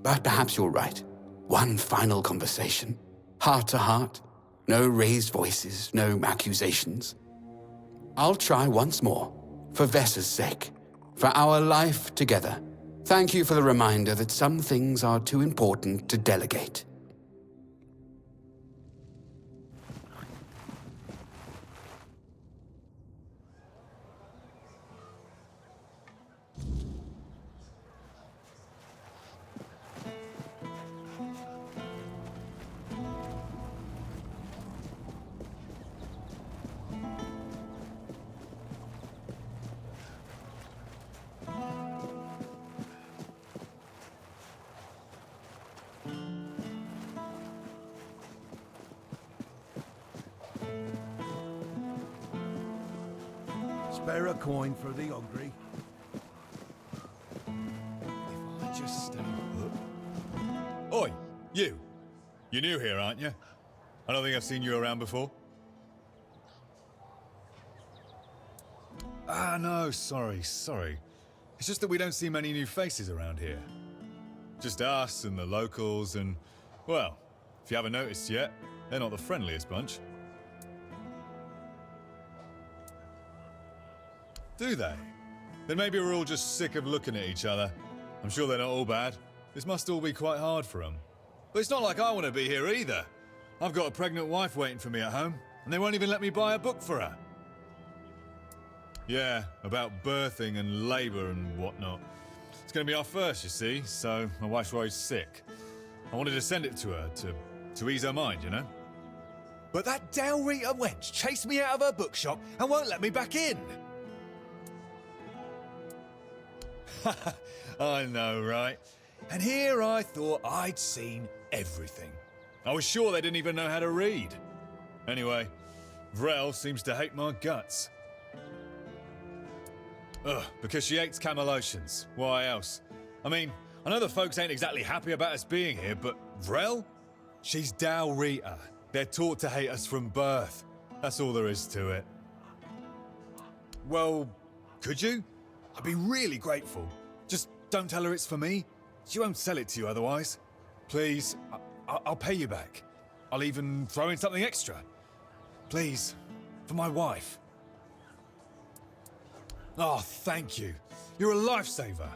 But perhaps you're right. One final conversation. Heart to heart. No raised voices, no accusations. I'll try once more. For Vesa's sake. For our life together. Thank you for the reminder that some things are too important to delegate. Spare a coin for the hungry. If I just stay put... Oi, you! You're new here, aren't you? I don't think I've seen you around before. Ah, no, sorry. It's just that we don't see many new faces around here. Just us and the locals and... Well, if you haven't noticed yet, they're not the friendliest bunch. Do they? Then maybe we're all just sick of looking at each other. I'm sure they're not all bad. This must all be quite hard for them. But it's not like I want to be here either. I've got a pregnant wife waiting for me at home, and they won't even let me buy a book for her. Yeah, about birthing and labour and whatnot. It's going to be our first, you see, so my wife's worried sick. I wanted to send it to her to ease her mind, you know? But that Dalrita wench chased me out of her bookshop and won't let me back in. I know, right? And here I thought I'd seen everything. I was sure they didn't even know how to read. Anyway, Vrel seems to hate my guts. Ugh, because she hates Camelosians. Why else? I mean, I know the folks ain't exactly happy about us being here, but Vrel? She's Dalrita. They're taught to hate us from birth. That's all there is to it. Well, could you? I'd be really grateful. Just don't tell her it's for me. She won't sell it to you otherwise. Please, I'll pay you back. I'll even throw in something extra. Please, for my wife. Oh, thank you. You're a lifesaver.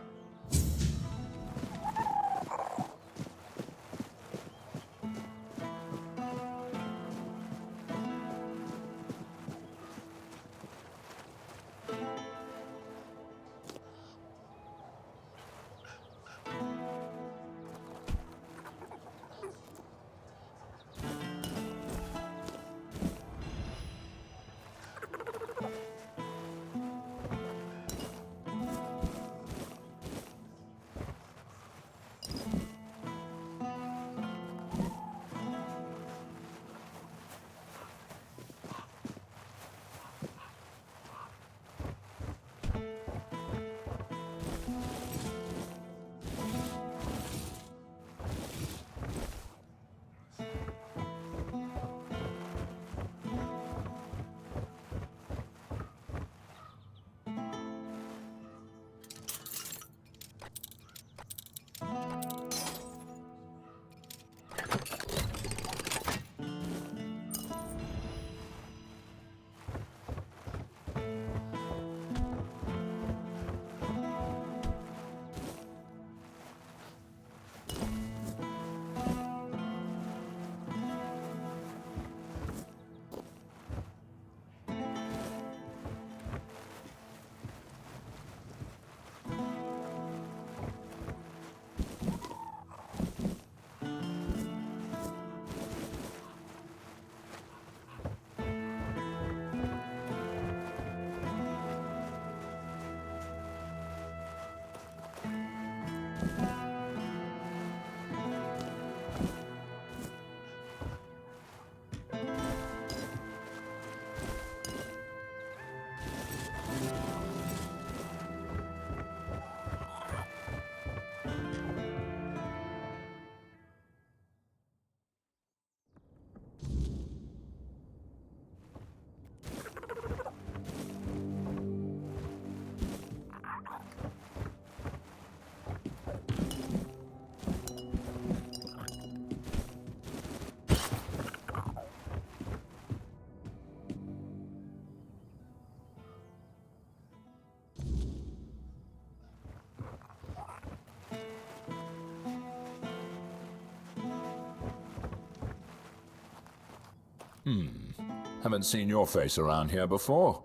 Haven't seen your face around here before.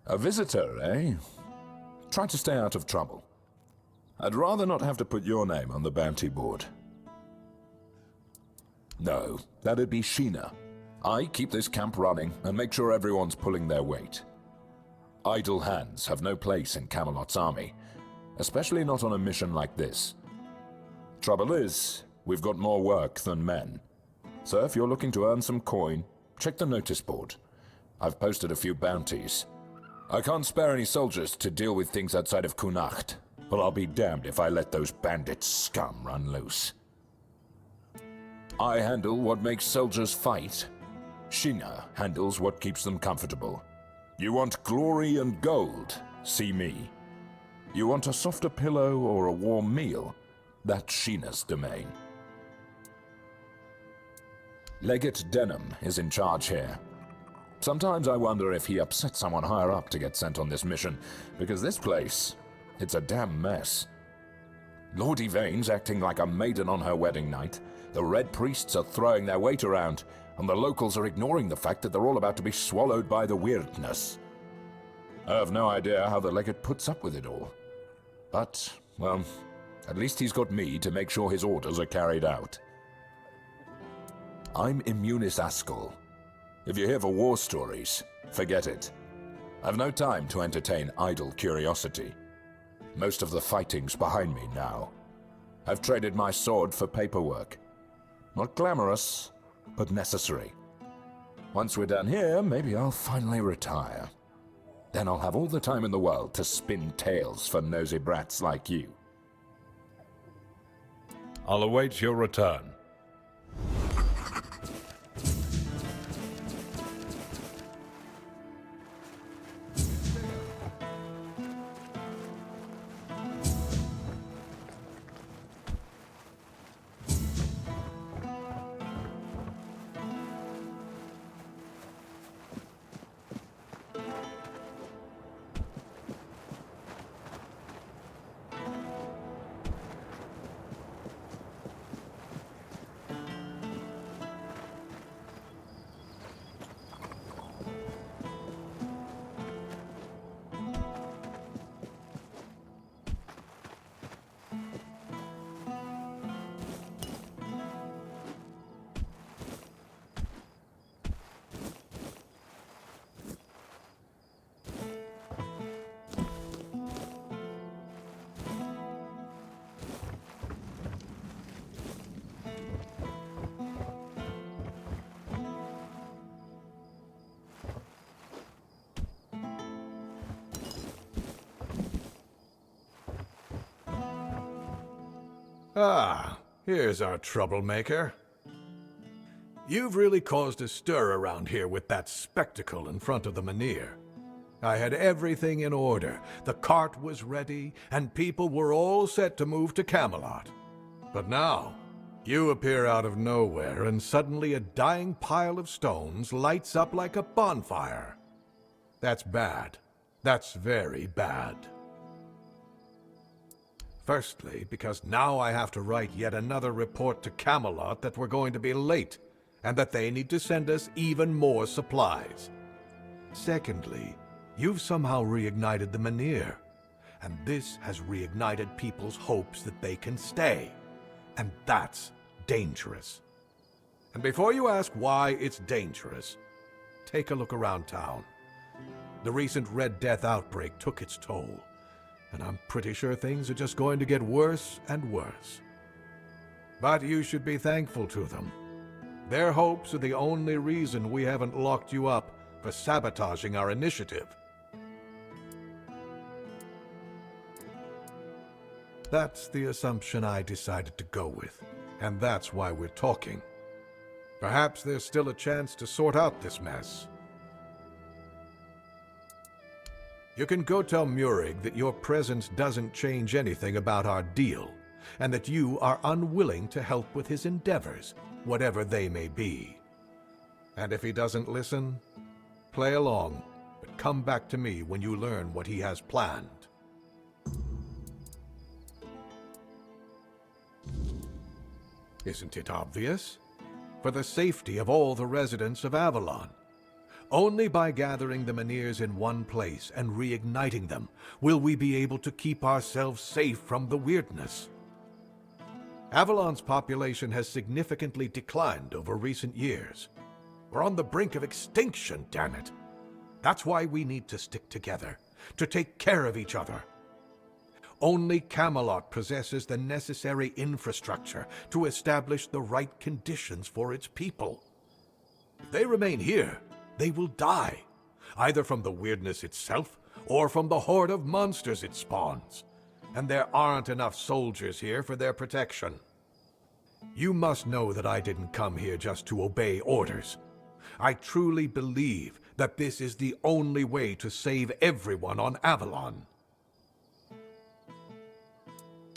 A visitor, eh? Try to stay out of trouble. I'd rather not have to put your name on the bounty board. No, that'd be Sheena. I keep this camp running and make sure everyone's pulling their weight. Idle hands have no place in Camelot's army, especially not on a mission like this. Trouble is, we've got more work than men. So if you're looking to earn some coin, check the notice board. I've posted a few bounties. I can't spare any soldiers to deal with things outside of Kunacht, but I'll be damned if I let those bandit scum run loose. I handle what makes soldiers fight. Sheena handles what keeps them comfortable. You want glory and gold? See me. You want a softer pillow or a warm meal? That's Sheena's domain. Legate Denham is in charge here. Sometimes I wonder if he upset someone higher up to get sent on this mission, because this place, it's a damn mess. Lord Yvain's acting like a maiden on her wedding night, the Red Priests are throwing their weight around, and the locals are ignoring the fact that they're all about to be swallowed by the weirdness. I have no idea how the legate puts up with it all. But, well, at least he's got me to make sure his orders are carried out. I'm Immunis Askel. If you're here for war stories, forget it. I've no time to entertain idle curiosity. Most of the fighting's behind me now. I've traded my sword for paperwork. Not glamorous, but necessary. Once we're done here, maybe I'll finally retire. Then I'll have all the time in the world to spin tales for nosy brats like you. I'll await your return. Ah, here's our troublemaker. You've really caused a stir around here with that spectacle in front of the Menhir. I had everything in order. The cart was ready, and people were all set to move to Camelot. But now, you appear out of nowhere, and suddenly a dying pile of stones lights up like a bonfire. That's bad. That's very bad. Firstly, because now I have to write yet another report to Camelot that we're going to be late, and that they need to send us even more supplies. Secondly, you've somehow reignited the Menhir, and this has reignited people's hopes that they can stay. And that's dangerous. And before you ask why it's dangerous, take a look around town. The recent Red Death outbreak took its toll, and I'm pretty sure things are just going to get worse and worse. But you should be thankful to them. Their hopes are the only reason we haven't locked you up for sabotaging our initiative. That's the assumption I decided to go with, and that's why we're talking. Perhaps there's still a chance to sort out this mess. You can go tell Murig that your presence doesn't change anything about our deal, and that you are unwilling to help with his endeavors, whatever they may be. And if he doesn't listen, play along, but come back to me when you learn what he has planned. Isn't it obvious? For the safety of all the residents of Avalon. Only by gathering the Menhirs in one place and reigniting them will we be able to keep ourselves safe from the weirdness. Avalon's population has significantly declined over recent years. We're on the brink of extinction, damn it. That's why we need to stick together, to take care of each other. Only Camelot possesses the necessary infrastructure to establish the right conditions for its people. If they remain here, they will die, either from the weirdness itself or from the horde of monsters it spawns. And there aren't enough soldiers here for their protection. You must know that I didn't come here just to obey orders. I truly believe that this is the only way to save everyone on Avalon.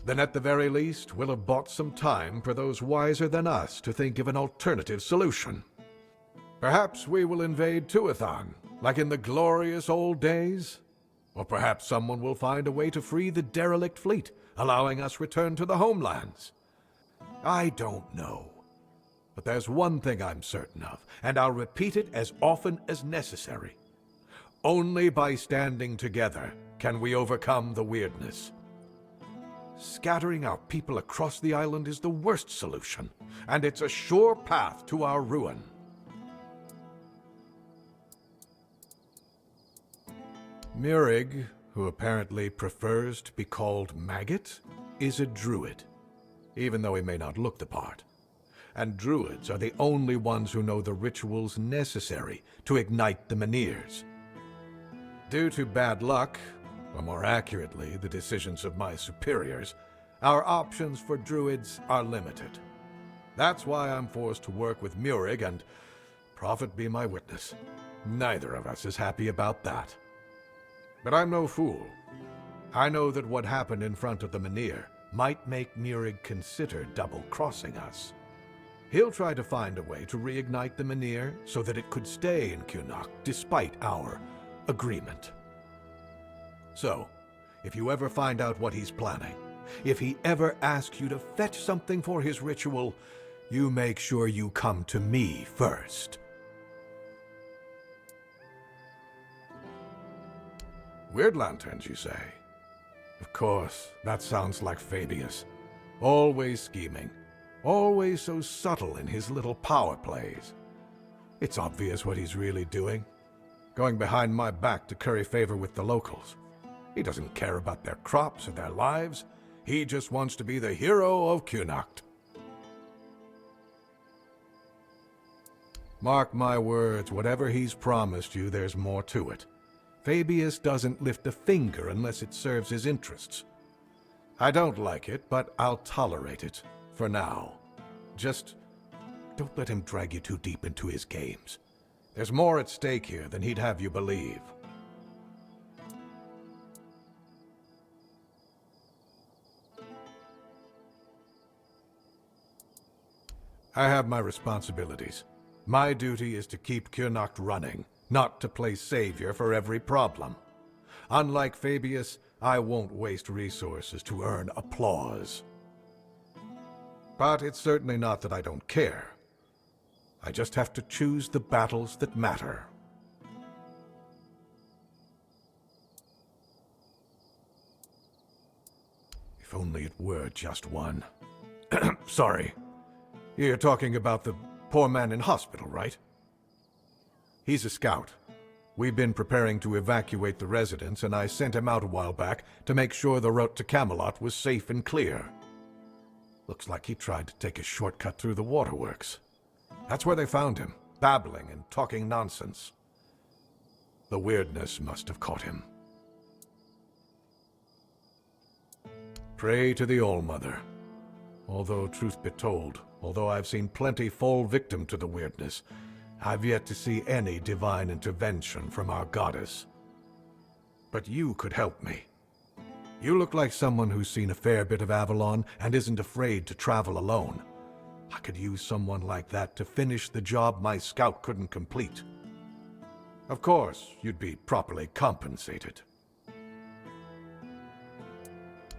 Then at the very least, we'll have bought some time for those wiser than us to think of an alternative solution. Perhaps we will invade Tuathan, like in the glorious old days. Or perhaps someone will find a way to free the derelict fleet, allowing us return to the homelands. I don't know. But there's one thing I'm certain of, and I'll repeat it as often as necessary. Only by standing together can we overcome the weirdness. Scattering our people across the island is the worst solution, and it's a sure path to our ruin. Murig, who apparently prefers to be called Maggot, is a druid, even though he may not look the part. And druids are the only ones who know the rituals necessary to ignite the Menhirs. Due to bad luck, or more accurately, the decisions of my superiors, our options for druids are limited. That's why I'm forced to work with Murig, and prophet be my witness, neither of us is happy about that. But I'm no fool. I know that what happened in front of the Menhir might make Murig consider double-crossing us. He'll try to find a way to reignite the Menhir so that it could stay in Kunok despite our agreement. So, if you ever find out what he's planning, if he ever asks you to fetch something for his ritual, you make sure you come to me first. Weird lanterns, you say? Of course, that sounds like Fabius. Always scheming. Always so subtle in his little power plays. It's obvious what he's really doing. Going behind my back to curry favor with the locals. He doesn't care about their crops or their lives. He just wants to be the hero of Kunok. Mark my words, whatever he's promised you, there's more to it. Fabius doesn't lift a finger unless it serves his interests. I don't like it, but I'll tolerate it, for now. Just don't let him drag you too deep into his games. There's more at stake here than he'd have you believe. I have my responsibilities. My duty is to keep Kunok running, not to play savior for every problem. Unlike Fabius, I won't waste resources to earn applause. But it's certainly not that I don't care. I just have to choose the battles that matter. If only it were just one. Sorry. You're talking about the poor man in hospital, right? He's a scout. We've been preparing to evacuate the residents, and I sent him out a while back to make sure the route to Camelot was safe and clear. Looks like he tried to take a shortcut through the waterworks. That's where they found him, babbling and talking nonsense. The weirdness must have caught him. Pray to the All-Mother. Although, truth be told, although I've seen plenty fall victim to the weirdness, I've yet to see any divine intervention from our goddess. But you could help me. You look like someone who's seen a fair bit of Avalon and isn't afraid to travel alone. I could use someone like that to finish the job my scout couldn't complete. Of course, you'd be properly compensated.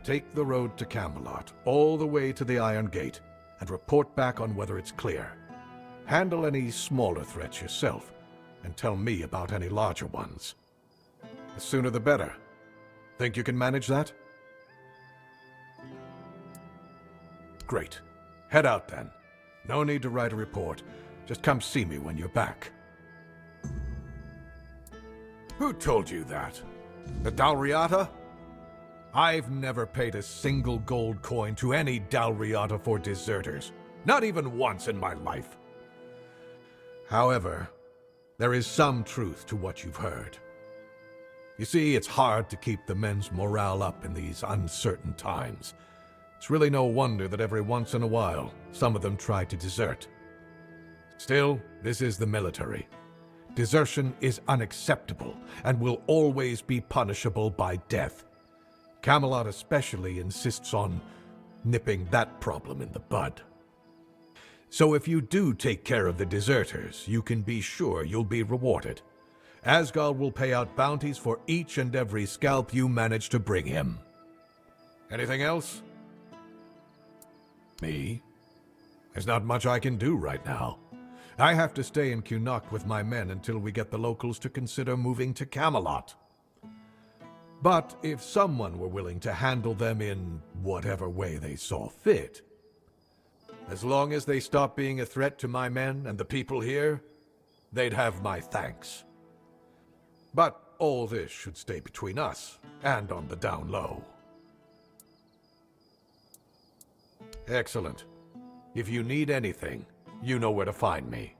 Take the road to Camelot, all the way to the Iron Gate, and report back on whether it's clear. Handle any smaller threats yourself, and tell me about any larger ones. The sooner the better. Think you can manage that? Great. Head out then. No need to write a report. Just come see me when you're back. Who told you that? The Dalriata? I've never paid a single gold coin to any Dalriata for deserters. Not even once in my life. However, there is some truth to what you've heard. You see, it's hard to keep the men's morale up in these uncertain times. It's really no wonder that every once in a while, some of them try to desert. Still, this is the military. Desertion is unacceptable and will always be punishable by death. Camelot especially insists on nipping that problem in the bud. So if you do take care of the deserters, you can be sure you'll be rewarded. Asgard will pay out bounties for each and every scalp you manage to bring him. Anything else? Me? There's not much I can do right now. I have to stay in Cunnacht with my men until we get the locals to consider moving to Camelot. But if someone were willing to handle them in whatever way they saw fit, as long as they stop being a threat to my men and the people here, they'd have my thanks. But all this should stay between us and on the down low. Excellent. If you need anything, you know where to find me.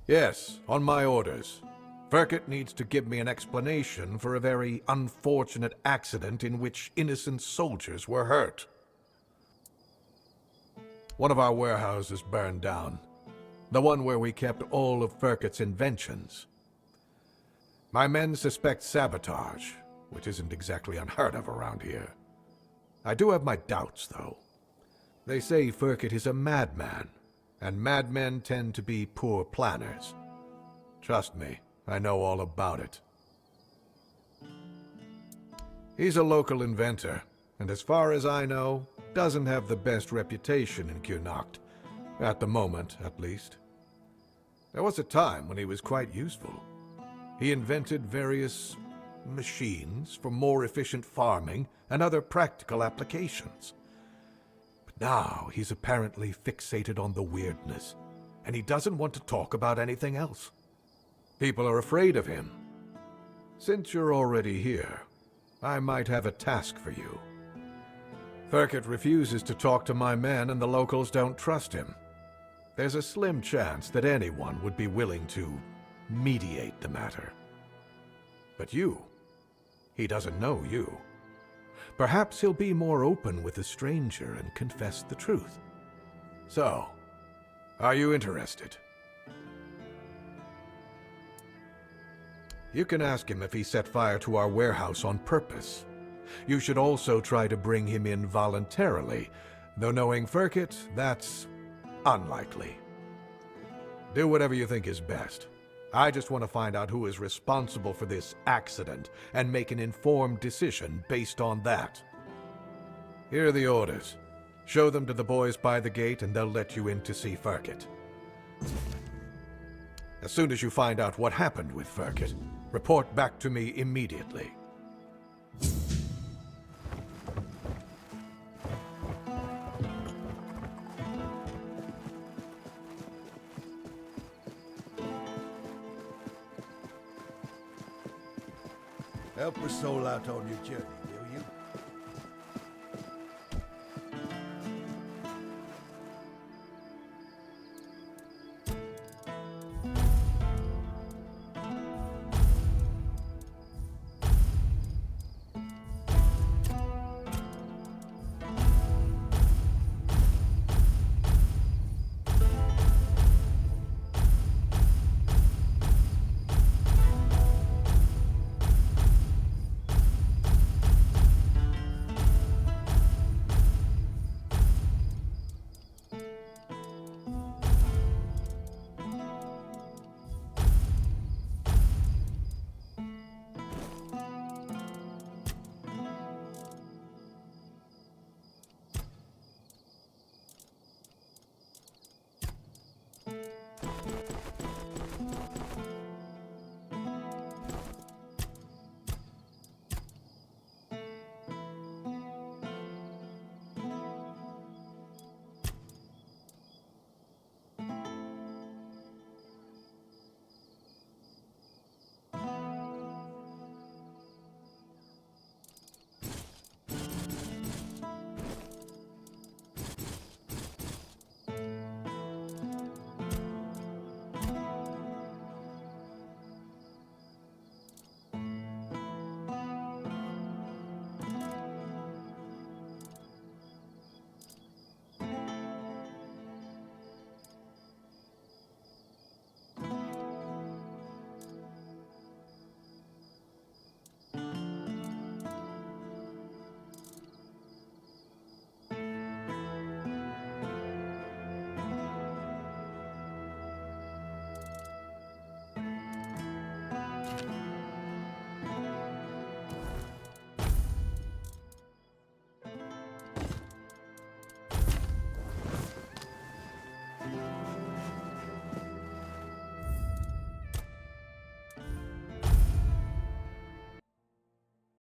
Yes, on my orders. Firkett needs to give me an explanation for a very unfortunate accident in which innocent soldiers were hurt. One of our warehouses burned down. The one where we kept all of Firkett's inventions. My men suspect sabotage, which isn't exactly unheard of around here. I do have my doubts, though. They say Firkett is a madman, and madmen tend to be poor planners. Trust me, I know all about it. He's a local inventor, and as far as I know, doesn't have the best reputation in Cunnacht. At the moment, at least. There was a time when he was quite useful. He invented various machines for more efficient farming and other practical applications. But now he's apparently fixated on the weirdness, and he doesn't want to talk about anything else. People are afraid of him. Since you're already here, I might have a task for you. Firkett refuses to talk to my men, and the locals don't trust him. There's a slim chance that anyone would be willing to mediate the matter. But he doesn't know you. Perhaps he'll be more open with a stranger and confess the truth. So, are you interested? You can ask him if he set fire to our warehouse on purpose. You should also try to bring him in voluntarily, though knowing Firkett, that's unlikely. Do whatever you think is best. I just want to find out who is responsible for this accident and make an informed decision based on that. Here are the orders. Show them to the boys by the gate and they'll let you in to see Firkett. As soon as you find out what happened with Firkett, report back to me immediately. Help a soul out on your journey.